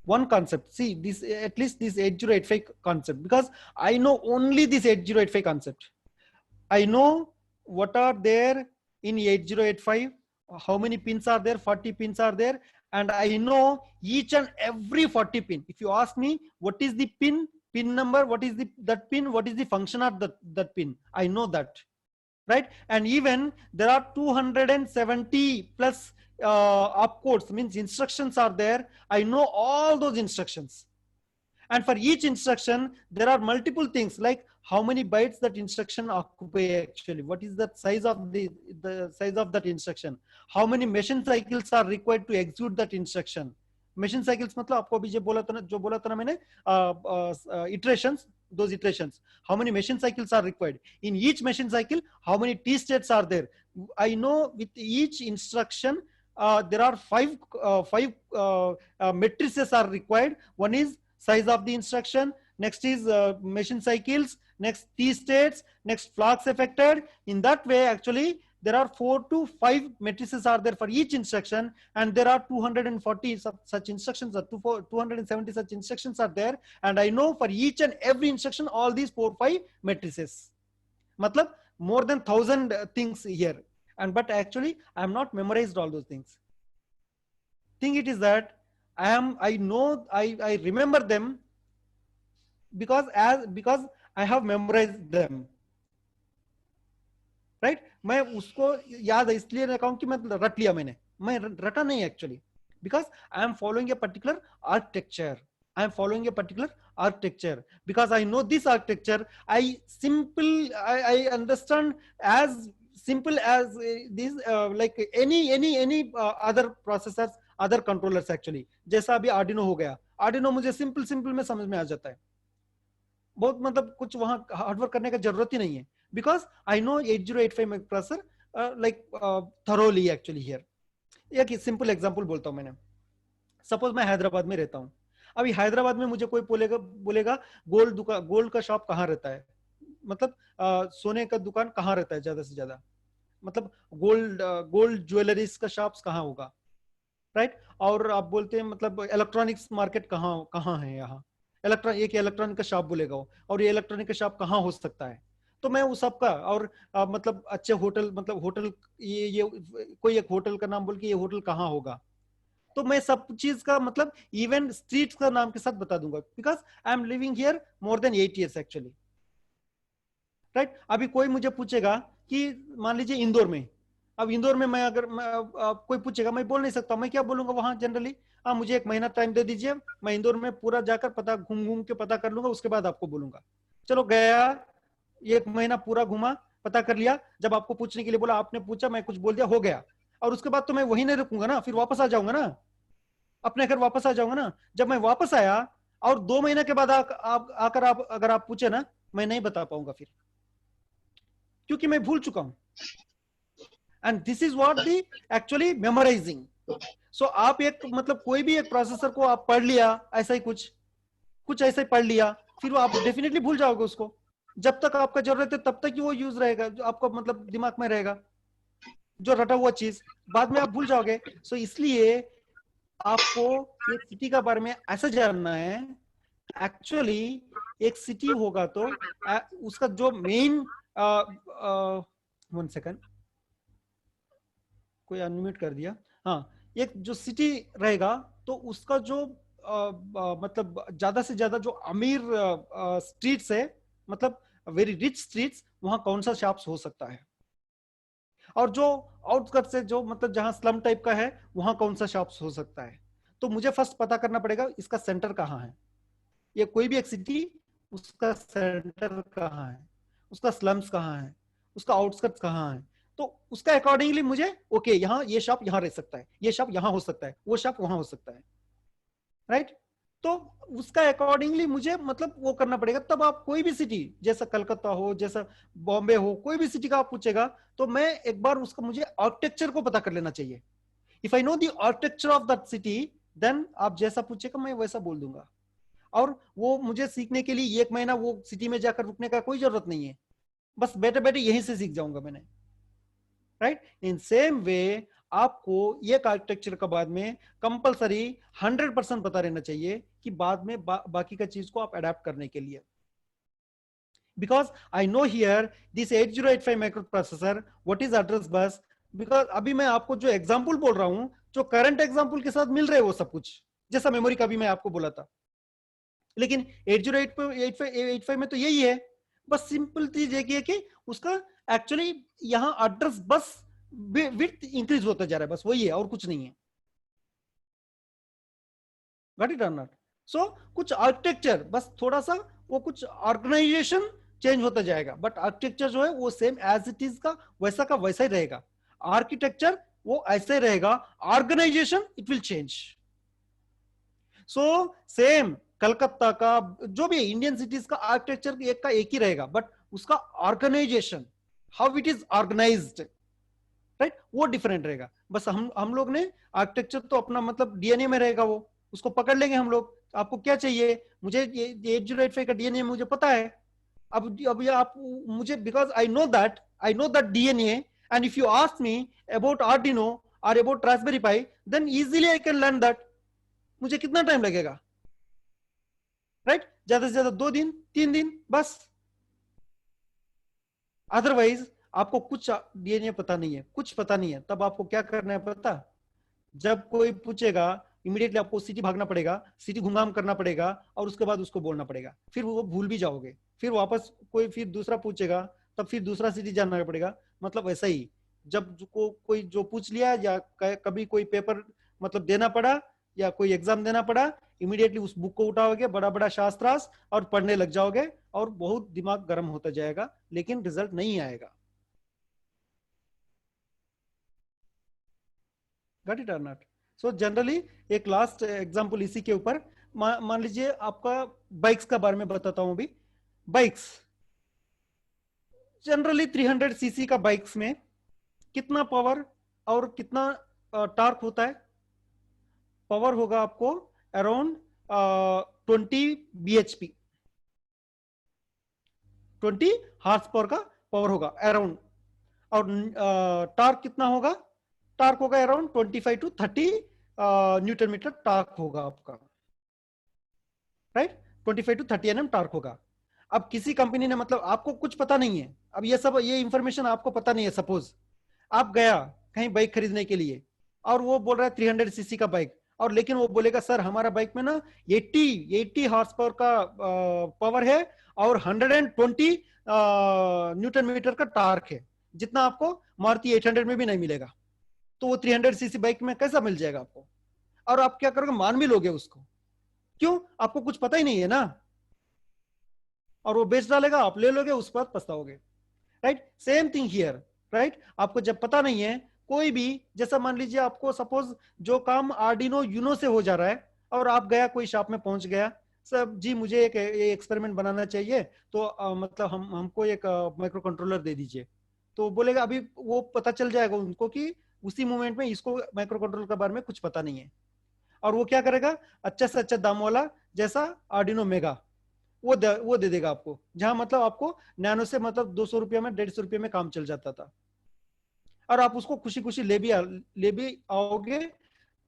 one concept, see this, at least this 8085 concept, because I know only this 8085 concept. I know what are there in 8085, how many pins are there? 40 pins are there, and I know each and every 40 pin. If you ask me what is the pin number, what is that pin, what is the function of that pin, I know that, right? And even there are 270 plus opcodes, means instructions are there. I know all those instructions. And for each instruction, there are multiple things like how many bytes that instruction occupy actually, what is the size of the size of that instruction, how many machine cycles are required to execute that instruction. Machine cycles मतलब आपको अभी जो बोला था ना मैंने iterations, those iterations, how many machine cycles are required in each machine cycle, how many t states are there. I know with each instruction there are five matrices are required. One is size of the instruction, next is machine cycles, next t states, next flags affected. In that way actually there are 4 to 5 matrices are there for each instruction, and there are 240 such instructions, or 270 such instructions are there, and I know for each and every instruction all these 4-5 matrices. Matlab more than 1000 things here, and but actually I am not memorized all those things. Thing it is that I know I remember them because I have memorized them, right? मैं उसको याद इसलिए रखा हूं कि मैं रट लिया मैं रटा नहीं actually, because I am following a particular architecture. I am following a particular architecture because I know this architecture. I understand as simple as this like any other processors, other controllers actually. जैसा अभी Arduino हो गया, Arduino मुझे simple में समझ में आ जाता है, बहुत मतलब कुछ वहां हार्डवर्क करने का जरूरत ही नहीं है, because I know 8085 microprocessor like thoroughly actually here. एक सिंपल एग्जांपल बोलता हूं मैंने. सपोज मैं हैदराबाद में रहता हूं. अभी हैदराबाद में मुझे कोई बोलेगा गोल्ड का शॉप कहाँ रहता है, मतलब सोने का दुकान कहाँ रहता है ज्यादा से ज्यादा, मतलब गोल्ड ज्वेलरीज का शॉप्स कहाँ होगा, राइट? और आप बोलते हैं मतलब इलेक्ट्रॉनिक्स मार्केट कहाँ है, यहाँ इलेक्ट्रॉनिक का शॉप बोलेगा वो, और ये इलेक्ट्रॉनिक का शॉप कहाँ हो सकता है. तो मैं उस सबका और मतलब अच्छे होटल, मतलब होटल ये कोई एक होटल का नाम बोल के ये होटल कहाँ होगा, तो मैं सब चीज का मतलब इवन स्ट्रीट का नाम के साथ बता दूंगा, because I am living here more than 8 years actually, right? अभी कोई मुझे पूछेगा कि मान लीजिए इंदौर में, अब इंदौर में मैं अगर कोई पूछेगा, मैं बोल नहीं सकता, मैं क्या बोलूंगा वहां जनरली, हाँ मुझे 1 महीना टाइम दे दीजिए, मैं इंदौर में पूरा जाकर पता घूम के पता कर लूंगा, उसके बाद आपको बोलूंगा. चलो गया, 1 महीना पूरा घुमा, पता कर लिया, जब आपको पूछने के लिए बोला आपने पूछा, मैं कुछ बोल दिया, हो गया, और उसके बाद तो मैं वही नहीं रुकूंगा ना, फिर वापस आ जाऊंगा ना, अपने घर वापस आ जाऊंगा ना. जब मैं वापस आया और 2 महीने के बाद आकर आप अगर आप पूछे ना, मैं नहीं बता पाऊंगा फिर, क्योंकि मैं भूल चुका हूं. And this is what the actually memorising. So आप एक मतलब कोई भी एक प्रोसेसर को आप पढ़ लिया, ऐसा ही कुछ ऐसा ही पढ़ लिया, फिर वो आप डेफिनेटली भूल जाओगे उसको. जब तक आपका जरूरत है तब तक ही वो यूज रहेगा, जो आपको मतलब दिमाग में रहेगा, जो रटा हुआ चीज, बाद में आप भूल जाओगे. सो इसलिए आपको एक सिटी का बारे में ऐसा जानना है. एक्चुअली एक सिटी होगा तो उसका जो मेन 1 सेकंड, कोई अनम्यूट कर दिया. हाँ, एक जो सिटी रहेगा तो उसका जो मतलब ज्यादा से ज्यादा जो अमीर स्ट्रीट्स है, मतलब वेरी रिच स्ट्रीट्स, वहां कौन सा शॉप्स हो सकता है, और जो आउटस्कर्ट से जो मतलब जहां स्लम टाइप का है वहां कौन सा शॉप्स हो सकता है. तो मुझे फर्स्ट पता करना पड़ेगा इसका सेंटर कहाँ है. ये कोई भी एक सिटी, उसका सेंटर कहाँ है, उसका स्लम्स कहाँ है, उसका आउटस्कर्ट्स कहाँ है, तो उसका अकॉर्डिंगली मुझे ओके यहाँ ये शॉप यहाँ रह सकता है, ये शॉप यहाँ हो सकता है, वो शॉप वहां हो सकता है, राइट? तो उसका अकॉर्डिंगली मुझे मतलब वो करना पड़ेगा. तब आप कोई भी सिटी, जैसा कलकत्ता हो, जैसा बॉम्बे हो, कोई भी सिटी का आप पूछेगा तो मैं एक बार उसका मुझे आर्किटेक्चर को पता कर लेना चाहिए. If I know the architecture of that city, then आप जैसा पूछेगा मैं वैसा बोल दूंगा. और वो मुझे सीखने के लिए 1 महीना वो सिटी में जाकर रुकने का कोई जरूरत नहीं है, बस बैठे बैठे यहीं से सीख जाऊंगा मैंने, राइट? इन सेम वे आपको ये आर्किटेक्चर का बाद में कंपलसरी 100% पता रहना चाहिए कि बाद में बाकी का चीज को आप अडेप्ट करने के लिए. Because I know here this 8085 microprocessor, what is address bus, because अभी मैं आपको जो एग्जाम्पल बोल रहा हूं, जो करंट एग्जाम्पल के साथ मिल रहे हैं वो सब कुछ, जैसा मेमोरी का भी मैं आपको बोला था। लेकिन 8085 में तो यही है। बस सिंपल चीज एक है कि उसका एक्चुअली यहाँ एड्रेस बस विड्थ इंक्रीज होता जा रहा है, बस वही है और कुछ नहीं है। गॉट इट और नॉट? सो कुछ आर्किटेक्चर बस थोड़ा सा, वो कुछ ऑर्गेनाइजेशन चेंज होता जाएगा, बट आर्किटेक्चर जो है वो सेम एज इट इज का वैसा ही रहेगा। आर्किटेक्चर वो ऐसे रहेगा, organisation it will change. So same Calcutta का जो भी इंडियन सिटीज का आर्किटेक्चर एक का एक ही रहेगा, बट उसका organisation, how it is organised, right, वो डिफरेंट रहेगा। बस हम लोग ने आर्किटेक्चर तो अपना मतलब डीएनए में रहेगा, वो उसको पकड़ लेंगे हम लोग। आपको क्या चाहिए, मुझे ये 8085 का डीएनए मुझे पता है। अब ये आप मुझे, because I know that DNA, and if you ask me about Arduino और about raspberry pi, then easily I can learn that. मुझे कितना टाइम लगेगा, राइट? ज्यादा से ज्यादा 2 दिन 3 दिन बस। अदरवाइज आपको कुछ डीएनए पता नहीं है, कुछ पता नहीं है, तब आपको क्या करना है पता? जब कोई पूछेगा इमीडिएटली आपको सिटी भागना पड़ेगा, सिटी घुमाम करना पड़ेगा, और उसके बाद उसको बोलना पड़ेगा। फिर वो भूल भी जाओगे, फिर वापस कोई फिर दूसरा पूछेगा, तब फिर दूसरा सिटी जानना पड़ेगा। मतलब वैसा ही, जब कोई जो पूछ लिया, या कभी कोई पेपर मतलब देना पड़ा, या कोई एग्जाम देना पड़ा, इमीडिएटली उस बुक को उठाओगे, बड़ा बड़ा शास्त्रार्थ, और पढ़ने लग जाओगे, और बहुत दिमाग गर्म होता जाएगा, लेकिन रिजल्ट नहीं आएगा। गॉट इट और नॉट? सो जनरली एक लास्ट एग्जांपल इसी के ऊपर, मान लीजिए आपका बाइक्स का बारे में बताता हूं अभी। बाइक्स जनरली 300 सीसी का बाइक्स में कितना पावर और कितना टार्क होता है? पावर होगा आपको अराउंड 20 bhp, 20 हॉर्स पावर का पावर होगा अराउंड। और टार्क कितना होगा? टार्क होगा around 25 to 30 newton metre torque होगा आपका, राइट? 25 to 30 nm टार्क होगा। अब किसी कंपनी ने, मतलब आपको कुछ पता नहीं है, अब ये सब ये इंफॉर्मेशन आपको पता नहीं है। सपोज आप गया कहीं बाइक खरीदने के लिए, और वो बोल रहा है 300 सीसी का बाइक, और लेकिन वो बोलेगा सर हमारा बाइक में ना 80 हॉर्स पावर का पावर है, और 120 न्यूटन मीटर का टार्क है, जितना आपको मारुति 800 में भी नहीं मिलेगा। तो वो 300 सीसी बाइक में कैसा मिल जाएगा आपको? और आप क्या करोगे, मान भी लोगे उसको? क्यों? आपको कुछ पता ही नहीं है ना, और वो बेच डालेगा, आप ले लोगे, उस पर पछताओगे। Right? Same thing here, right? आपको जब पता नहीं है कोई भी, जैसा मान लीजिए आपको सपोज जो काम आर्डिनो यूनो से हो जा रहा है, और आप गया कोई शॉप में पहुंच गया, सर जी मुझे एक एक्सपेरिमेंट बनाना चाहिए, तो मतलब हमको एक माइक्रो कंट्रोलर दे दीजिए। तो बोलेगा, अभी वो पता चल जाएगा उनको कि उसी मोमेंट में इसको माइक्रो कंट्रोलर के बारे में कुछ पता नहीं है, और वो क्या करेगा, अच्छा से अच्छा दाम वाला जैसा आर्डिनो मेगा वो दे देगा आपको, जहां मतलब आपको नैनो से मतलब 200 रुपये में 150 रुपये में काम चल जाता था, और आप उसको खुशी खुशी ले भी आओगे,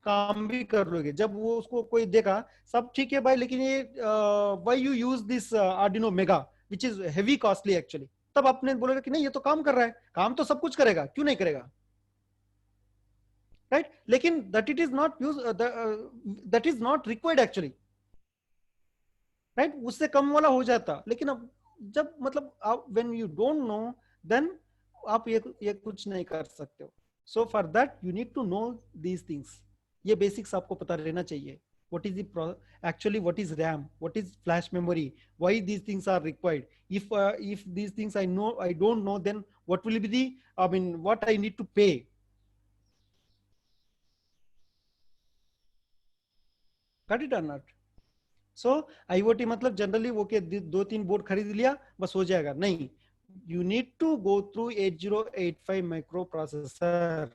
काम भी कर लोगे। जब वो उसको कोई देखा, सब ठीक है भाई, लेकिन ये why you use this Arduino mega which is heavy costly actually, तब आपने बोलेगा कि नहीं ये तो काम कर रहा है, काम तो सब कुछ करेगा, क्यों नहीं करेगा, राइट? लेकिन that it is not use, that is not required actually, right? उससे कम वाला हो जाता। लेकिन अब जब मतलब आप when you don't know, then आप ये कुछ नहीं कर सकते हो। So for that you need to know these things, ये बेसिक्स आपको पता रहना चाहिए। what is the actually what is RAM, what is flash memory, why these things are required. If these things I don't know, then what will be the, I mean, what I need to pay. Got it or not? So IoT मतलब generally वो के 2-3 board खरीद लिया बस हो जाएगा, नहीं। You need to go through 8085 microprocessor.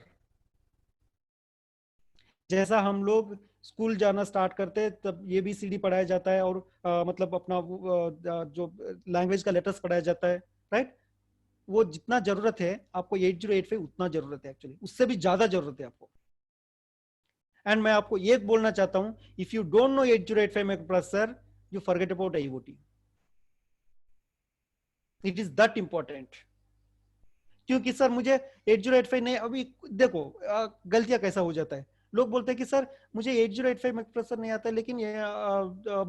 जैसा हम लोग स्कूल जाना स्टार्ट करते हैं तब ये भी सीडी पढ़ाया जाता है, और मतलब अपना जो लैंग्वेज का लेटर्स पढ़ाया जाता है, राइट? वो जितना जरूरत है आपको 8085 उतना जरूरत है, एक्चुअली उससे भी ज्यादा जरूरत है आपको। एंड मैं आपको ये बोलना चाहता हूं, if you don't no 8085 micro processor, you forget about IoT. It is that important. क्योंकि सर मुझे 8085 नहीं, अभी देखो गलतियां कैसा हो जाता है, लोग बोलते हैं कि सर मुझे 8085 माइक्रो प्रोसेसर नहीं आता है, लेकिन ये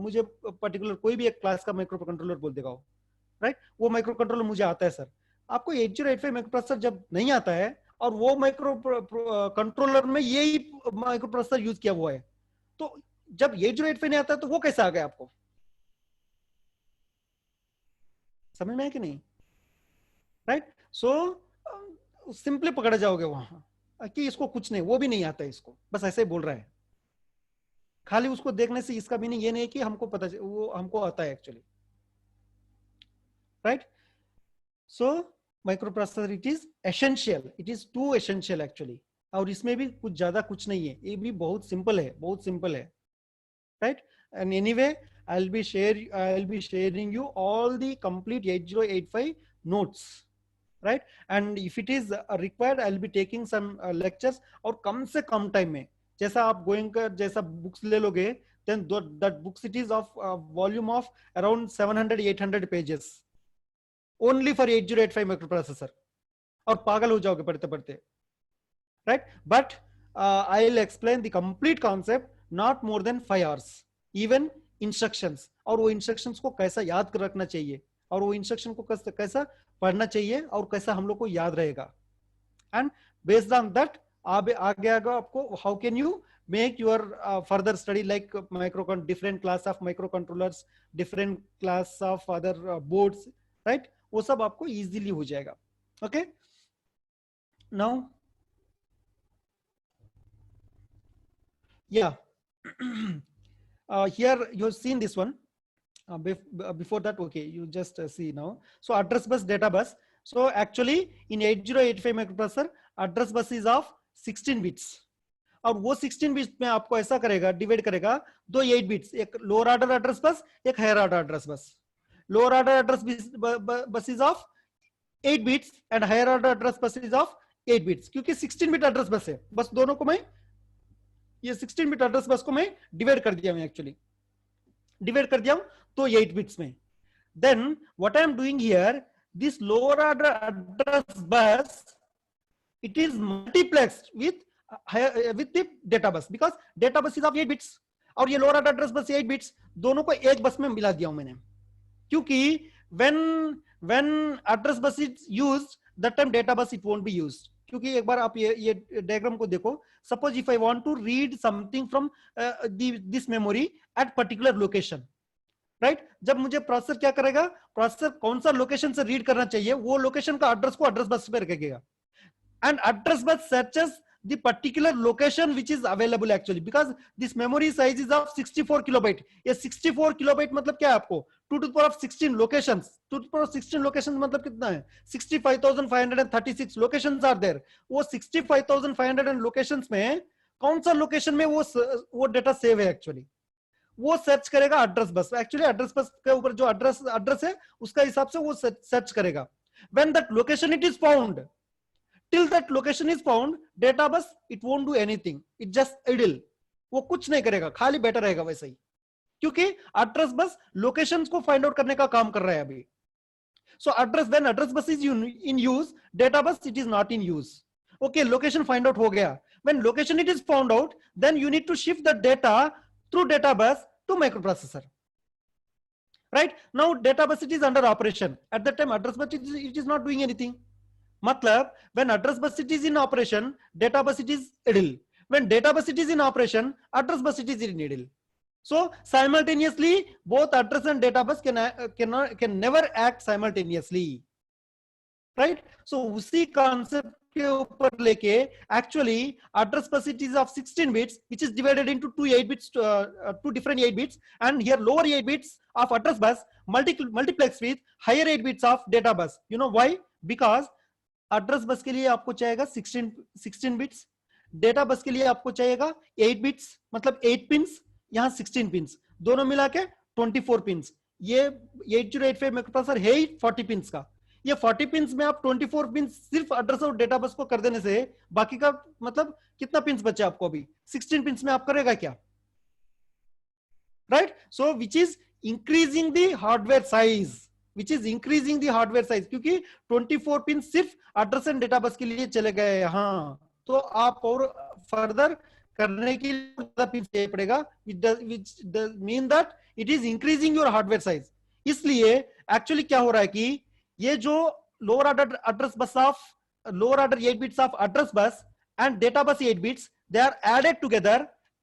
मुझे पर्टिकुलर कोई भी एक क्लास का माइक्रो कंट्रोलर बोल देगा वो, राइट, वो माइक्रो कंट्रोलर मुझे आता है सर। आपको 8085 माइक्रो प्रोसेसर जब नहीं आता है और वो माइक्रो कंट्रोलर में यही माइक्रो प्रोसेसर यूज किया हुआ है, तो जब 8085 नहीं आता है तो वो कैसे आ गया आपको, समझ में है कि नहीं, राइट। सो सिंपली पकड़ जाओगे वहां कि इसको कुछ नहीं, वो भी नहीं आता है इसको, बस ऐसे ही बोल रहा है। खाली उसको देखने से इसका मीनिंग ये नहीं है कि हमको पता, वो हमको आता है actually, right. So microprocessor it is essential, it is too essential actually, और इसमें भी कुछ ज्यादा कुछ नहीं है, ये भी बहुत सिंपल है, बहुत सिंपल है, right? And anyway, I'll be sharing you all the complete 8085 notes, right? And if it is required, I'll be taking some lectures, और कम से कम टाइम में, जैसा आप गोइंग कर जैसा बुक्स ले लोगे, then that books it is of volume of around 700-800 pages only for 8085 microprocessor, और पागल हो जाओगे पढ़ते पढ़ते, right? But I'll explain the complete concept not more than 5 hours, even instructions, और वो instructions को कैसा याद कर रखना चाहिए, और वो instruction को कैसा पढ़ना चाहिए, और कैसा हम लोग को याद रहेगा, and based on that आगे आगे आपको how can you make your further study like different class of microcontrollers, different class of other boards, right? वो सब आपको easily हो जाएगा, okay? Now yeah, here you've seen this one, before that, okay, you just see now. So address bus, data bus. So actually in 8085 microprocessor address bus is of 16 bits, और वो 16 bits में आपको ऐसा करेगा, divide करेगा दो 8 bits, एक lower order address bus, एक higher order address bus. Lower order address bus is of 8 bits and higher order address bus is of 8 bits, क्योंकि 16 बिट एड्रेस बस है, बस दोनों को मैं ये 16 बिट एड्रेस बस को मैं डिवाइड कर दिया हूं, एक्चुअली डिवाइड कर दिया हूं तो 8 बिट्स में। Then what I am doing here, this lower order address bus it is multiplexed with the data bus, because data bus is of 8 bits और ये lower order address bus 8 bits, दोनों को एक बस में मिला दिया हूं मैंने, क्योंकि when address bus is used that time data bus it won't be used, क्योंकि एक बार आप ये डायग्राम को देखो, suppose if I want to read something from this memory at particular location, right, जब मुझे प्रोसेसर क्या करेगा, प्रोसेसर कौन सा लोकेशन से रीड करना चाहिए वो लोकेशन का एड्रेस को एड्रेस बस पे रखेगा, and address bus searches the particular location which is available actually, because this memory size is of 64 kilobyte. ये 64 kilobyte मतलब क्या है आपको, 2 to the power of 16 locations, 2 to the power of 16 locations मतलब कितना है, 65,536 locations are there। वो 65,500 locations में कौन सा लोकेशन में वो डेटा सेव है एक्चुअली, वो सर्च करेगा address bus, actually address bus के ऊपर जो एड्रेस है उसका हिसाब से वो सर्च करेगा। when that location it is found, till that location is found, data bus it won't do anything, it just idle, वो कुछ नहीं करेगा, खाली बैठा रहेगा वैसे ही, क्योंकि एड्रेस बस लोकेशंस को फाइंड आउट करने का काम कर रहा है अभी। So address, when address bus is in use, data bus it is not in use. Okay, location find out हो गया, when location it is found out then you need to shift the data through data bus to microprocessor, right? Now data bus it is under operation, at that time address bus it is not doing anything, मतलब when address bus it is in operation, data bus it is idle, when data bus it is in operation, address bus it is in idle. So simultaneously both address and data bus can never act simultaneously, right? So उसी concept के ऊपर लेके actually address bus it is of 16 bits which is divided into two 8 bits, two different 8 bits, and here lower 8 bits of address bus multiplex with higher 8 bits of data bus. You know why? Because address bus के लिए आपको चाहिएगा 16 bits, data bus के लिए आपको चाहिएगा 8 bits, मतलब 8 pins, यहाँ 16 pins, दोनों मिला के 24 pins। ये 8085 माइक्रोप्रोसेसर है ही 40 pins का, ये 40 पिंस में आप 24 पिंस सिर्फ एड्रेस और डेटा बस को कर देने से बाकी का मतलब कितना पिंस बचे आपको, अभी 16 पिंस में आप करेगा क्या, right? So which is increasing the hardware size, which is increasing the hardware size, क्योंकि 24 पिन सिर्फ एड्रेस एंड डेटा बस के लिए चले गए। हाँ, तो आप और फर्दर करने के लिए पिन चाहिए पड़ेगा, which mean that it is increasing your hardware size। इसलिए एक्चुअली क्या हो रहा है कि ये जो लोअर ऑर्डर एड्रेस बस of lower order 8 bits of address bus and data bus 8 bits, they are added together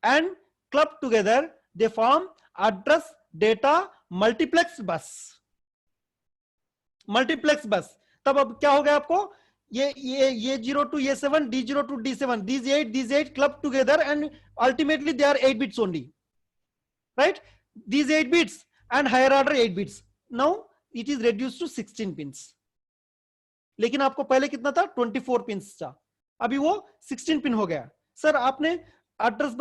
and clubbed together, they form address data multiplex bus। Multiplex बस। तब अब क्या हो गया आपको, ये 0 to A7, D0 to D7, these 8 clubbed together and ultimately they are 8 bits only, right? These 8 bits and higher order 8 bits, now it is reduced to 16 pins। लेकिन आपको पहले कितना था, 24 पिंस था, अभी वो 16 पिन हो गया। सर आपने एड्रेस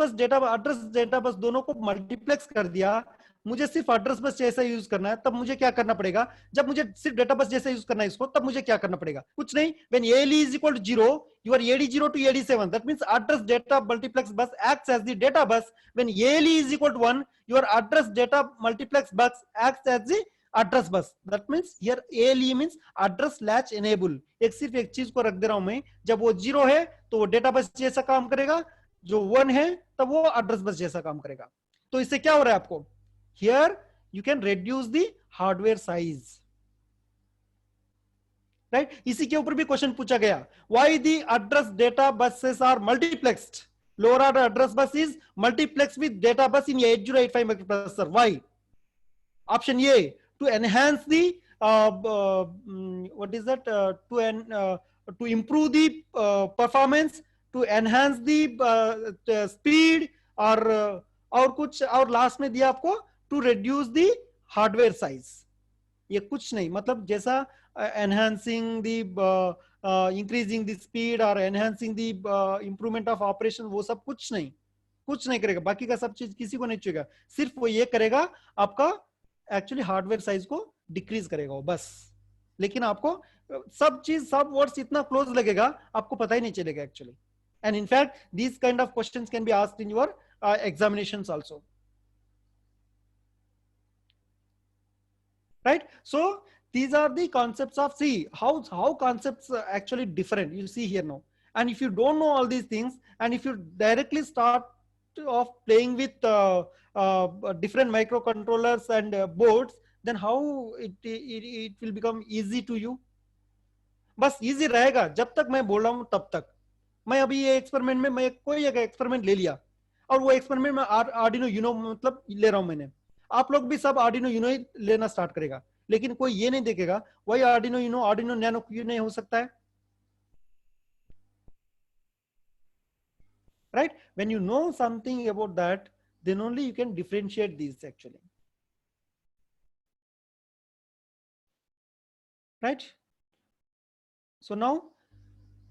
डेटा बस दोनों को मल्टीप्लेक्स कर दिया, मुझे सिर्फ एड्रेस बस जैसा यूज करना है, तब मुझे क्या करना पड़ेगा? जब मुझे सिर्फ डेटा बस जैसा यूज करना है इसको, तब मुझे क्या करना पड़ेगा? कुछ नहीं। When ALE is equal to 0, your AD0 to AD7, that means address data multiplex bus acts as the data bus। when ALE is equal to 1, your address data multiplex bus acts as the address bus। that means here ALE means address latch enable। सिर्फ एक चीज को रख दे रहा हूं मैं, जब वो 0 है तो वो डेटा बस जैसा काम करेगा, जो 1 है तब वो एड्रेस बस जैसा काम करेगा। तो इससे क्या हो रहा है आपको, here you can reduce the hardware size, right? इसी के ऊपर भी क्वेश्चन पूछा गया, why the address data buses are multiplexed, lower order address bus is multiplexed with data bus in 8085 microprocessor। why? Option A, to enhance the what is that, to improve the performance, to enhance the speed, और कुछ और last में दिया आपको to reduce the hardware size. ये कुछ नहीं, मतलब जैसा enhancing the increasing the speed और enhancing the improvement of operation, वो सब कुछ नहीं करेगा, बाकी का सब चीज किसी को नहीं चाहिए, सिर्फ वो ये करेगा आपका एक्चुअली हार्डवेयर साइज को डिक्रीज करेगा वो बस। लेकिन आपको सब वर्ड्स इतना क्लोज लगेगा, आपको पता ही नहीं चलेगा actually. And in fact these kind of questions can be asked in your examinations also, right? So these are the concepts of, see how concepts actually different, you see here now। and if you don't know all these things, and if you directly start of playing with different microcontrollers and boards, then how it will become easy to you? बस easy रहेगा जब तक मैं बोल रहा हूं तब तक। मैं अभी ये एक्सपेरिमेंट में मैं कोई एक एक्सपेरिमेंट ले लिया, और वो एक्सपेरिमेंट में आर्डिनो यूनो मतलब ले रहा हूं मैंने, आप लोग भी सब आर्डिनो यूनो ही लेना स्टार्ट करेगा, लेकिन कोई ये नहीं देखेगा वही आर्डिनो यूनो आर्डिनो नैनो क्यों नहीं हो सकता है, right? when you know something about that, then only you can differentiate these actually, right? So now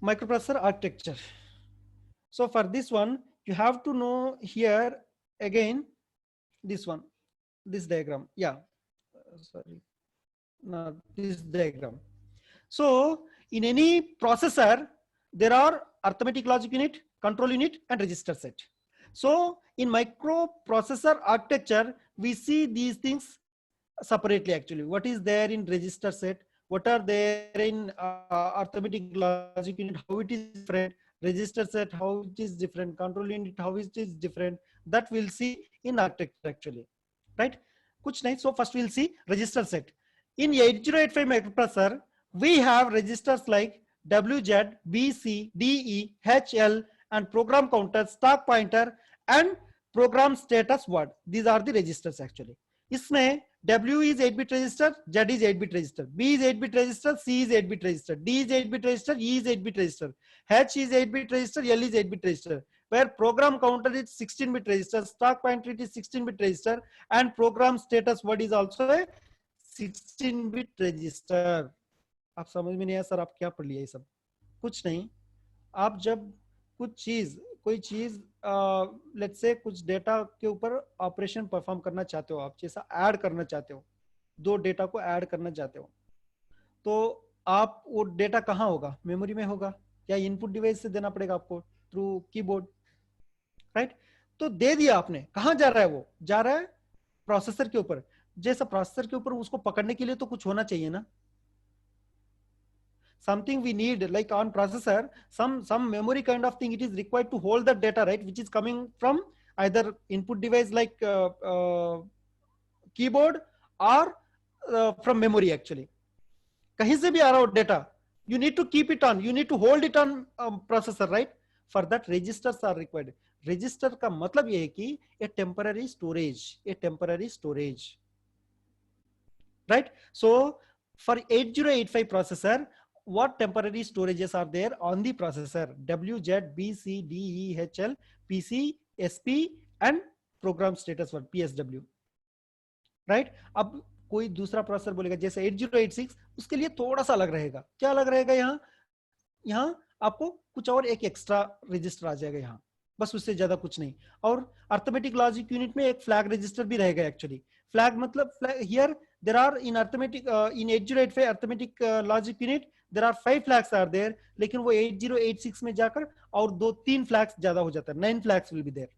microprocessor architecture. So for this one you have to know here again this one, this diagram, yeah, sorry, no, this diagram. So in any processor there are arithmetic logic unit, control unit and register set. So in microprocessor architecture we see these things separately actually, what is there in register set, what are there in arithmetic logic unit, how it is different, register set how it is different, control unit how it is different, that we'll see in architecture actually, right? Kuch nahi. So first we'll see register set. In 8085 microprocessor we have registers like WZ, BC, DE, HL and program counter, stack pointer and program status word. These are the registers actually. इसमें W is 8-bit register, Z is 8-bit register, B is 8-bit register, C is 8-bit register, D is 8-bit register, E is 8-bit register, H is 8-bit register, L is 8-bit register, where program counter is 16-bit register, stack pointer is 16-bit register and program status word is also a 16-bit register। आप समझ में नहीं आया sir आप क्या पढ़ लिया ये सब? कुछ नहीं, आप जब कोई चीज लेट्स से कुछ डेटा के ऊपर ऑपरेशन परफॉर्म करना चाहते हो, आप जैसा ऐड करना चाहते हो, दो डेटा को ऐड करना चाहते हो, तो आप वो डेटा कहाँ होगा, मेमोरी में होगा या इनपुट डिवाइस से देना पड़ेगा आपको थ्रू कीबोर्ड, राइट? तो दे दिया आपने, कहाँ जा रहा है वो? जा रहा है प्रोसेसर के ऊपर। जैसा प्रोसेसर के ऊपर उसको पकड़ने के लिए तो कुछ होना चाहिए ना. Something we need, like on processor, some memory kind of thing, it is required to hold the data, right, which is coming from either input device like keyboard or from memory actually. कहीं से भी आ रहा हो data, you need to keep it on, you need to hold it on processor, right? For that registers are required. Register का मतलब ये है कि a temporary storage, right? So for 8085 processor, what temporary storages are there on the processor? WZ, BC, DE, HL, PC, SP and program status for PSW, right? अब कोई दूसरा processor बोलेगा जैसे 8086, उसके लिए थोड़ा सा अलग रहेगा. क्या अलग रहेगा? यहाँ आपको कुछ और एक एक्स्ट्रा रजिस्टर आ जाएगा यहाँ, बस उससे ज्यादा कुछ नहीं. और अर्थमेटिक लॉजिक यूनिट में एक फ्लैग रजिस्टर भी रहेगा एक्चुअली. फ्लैग मतलब here there are in arithmetic in 8085 arithmetic logic unit there are 5 flags are there, लेकिन वो 8086 में जाकर और 2-3 flags ज्यादा हो जाता है. 9 flags will be there,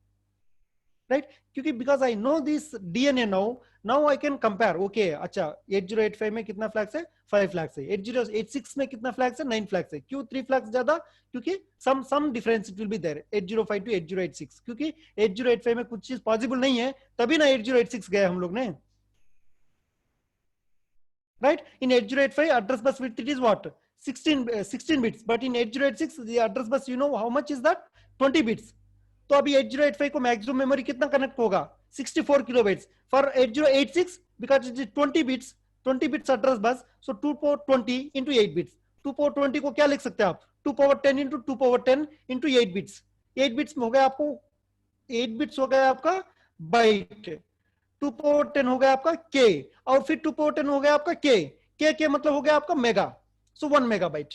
right? क्योंकि because I know this DNA now I can compare. Okay, अच्छा 8085 में कितना flags है? 5 flags है. 8086 में कितना flags है? 9 flags है. क्यों 3 flags ज्यादा? क्योंकि some difference it will be there 805 to 8086. क्योंकि 8085 में कुछ चीज पॉसिबल नहीं है, तभी ना 8086 गए हम लोग ने, right? In 8085 address bus width it is what? 16 bits, but in 8086 the address bus, you know how much is that? 20 bits. तो अभी 8085 को मैक्सिमम मेमोरी कितना कनेक्ट होगा? 64 kilobytes. For 8086 because it is 20 bits address bus, so 2 power 20 into 8 bits. 2 power 20 को क्या लिख सकते हैं आप? 2 power 10 into 2 power 10 into 8 bits. 8 bits में हो गया आपको 8 बिट्स हो गया आपका बाइट. 2 पावर 10 हो गया आपका के, और फिर 2 पावर 10 हो गया आपका के मतलब हो गया आपका मेगा. सो 1 मेगाबाइट,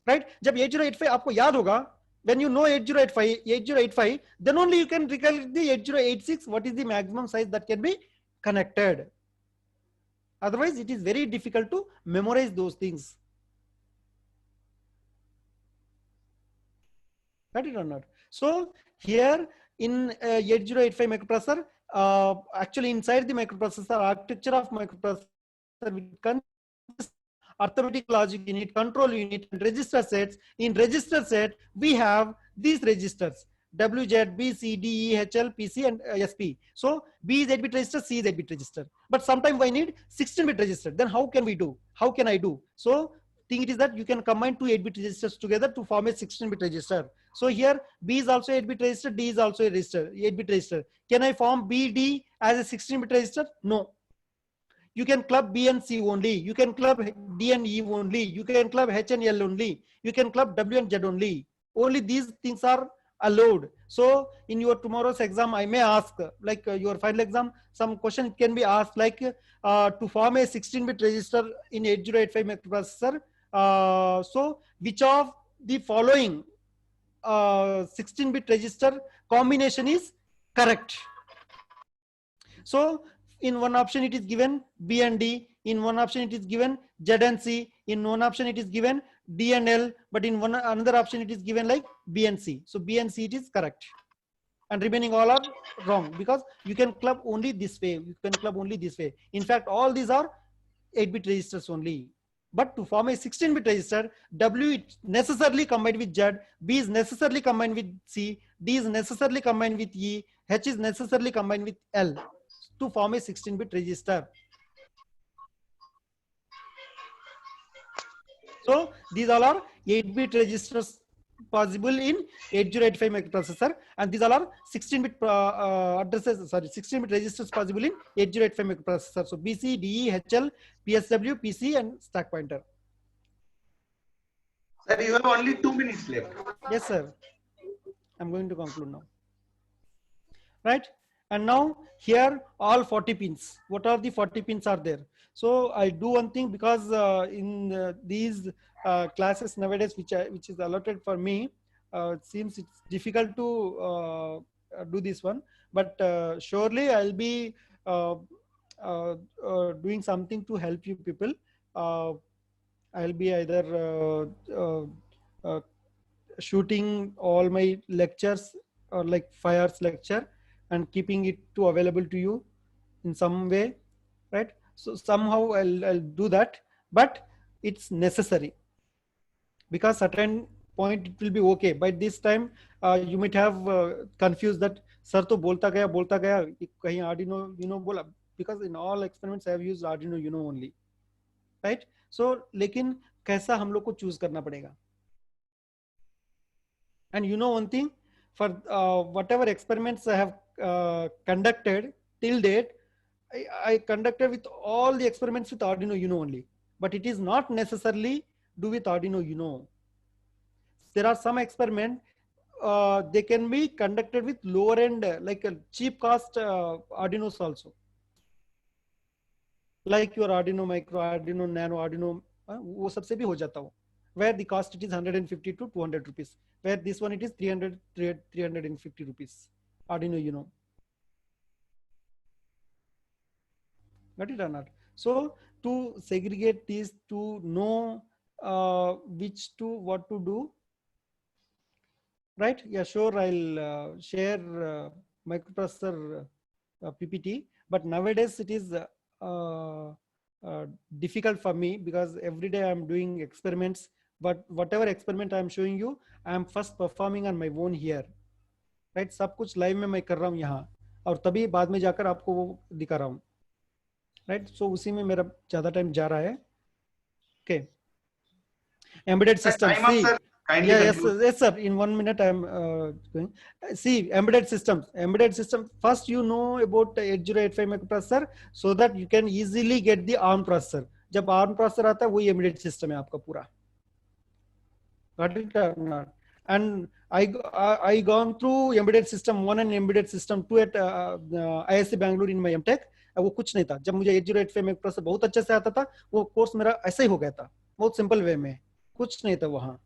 राइट? जब 8085 आपको याद होगा, when you know 8085, then only you can recollect the 8086, what is the maximum size that can be connected. Otherwise it is very difficult to memorize those things, got it or not? So here in 8085 microprocessor, actually inside the microprocessor, architecture of microprocessor consists arithmetic logic unit, control unit, and register sets. In register set, we have these registers WZ, B, C, D, E, H, L, P, C, and SP. So B is 8-bit register, C is 8-bit register. But sometimes I need 16-bit register. Then how can we do? How can I do? So thing it is that you can combine two 8-bit registers together to form a 16-bit register. So here B is also 8-bit register, D is also a register, 8-bit register. Can I form B, D as a 16-bit register? No. You can club B and C only. You can club D and E only. You can club H and L only. You can club W and Z only. Only these things are allowed. So in your tomorrow's exam, I may ask, like your final exam, some question can be asked like to form a 16-bit register in 8085 microprocessor. So which of the following 16-bit register combination is correct? So in one option it is given B and D, in one option it is given Z and C, in one option it is given D and L, but in another option it is given like B and C. So B and C it is correct, and remaining all are wrong, because you can club only this way, you can club only this way. In fact, all these are 8-bit registers only. But to form a 16-bit register, W is necessarily combined with Z, B is necessarily combined with C, D is necessarily combined with E, H is necessarily combined with L to form a 16-bit register. So these all are 8-bit registers possible in 8085 microprocessor, and these all are 16-bit addresses, sorry, 16-bit registers possible in 8085 microprocessor. So BC, DE, HL, PSW, PC, and stack pointer. Sir, you have only 2 minutes left. Yes, sir. I'm going to conclude now. Right? And now here all 40 pins. What are the 40 pins are there? So I do one thing, because in these classes nowadays, which is allotted for me, it seems it's difficult to do this one. But surely I'll be doing something to help you people. I'll be either shooting all my lectures or like FIRE's lecture and keeping it to available to you. in some way, right? So somehow I'll do that, but it's necessary, because certain point it will be okay. By this time you might have confused that sir to bolta gaya kahin Arduino Uno bola, because in all experiments I have used Arduino Uno only, right? So लेकिन कैसा हम लोग को choose करना पड़ेगा. And you know one thing, for whatever experiments I have conducted till date, I conducted with all the experiments with Arduino Uno only, but it is not necessarily do with Arduino Uno. There are some experiments they can be conducted with lower end, like a cheap cost Arduinos also, like your Arduino Micro, Arduino Nano, Arduino, वो सबसे भी हो जाता हो, where the cost it is 150 to 200 rupees, where this one it is 350 rupees Arduino Uno. Got it or not? So to segregate these, to know which to what to do, right? Yeah, sure, I'll share microprocessor PPT, but nowadays it is difficult for me, because every day I'm doing experiments, but whatever experiment I'm showing you, I'm first performing on my own here, right? सब कुछ live में मैं कर रहा हूँ यहाँ, और तभी बाद में जाकर आपको वो दिखा रहा हूँ, right? So उसी में मेरा ज़्यादा टाइम जा रहा है. Okay. Embedded systems. Time up, See, sir. Kindly yeah, yes, conclude. yes, sir. In 1 minute, I'm going. See, embedded systems. Embedded system. First, you know about 8085 microprocessor, so that you can easily get the ARM processor. जब ARM processor आता है, वही embedded system है आपका पूरा. Got it or not? And I gone through embedded system 1 and embedded system 2 at ISC Bangalore in my MTech. वो कुछ नहीं था. जब मुझे 8085 microprocessor बहुत अच्छे से आता था, वो कोर्स मेरा ऐसा ही हो गया था, बहुत सिंपल वे में, कुछ नहीं था वहाँ.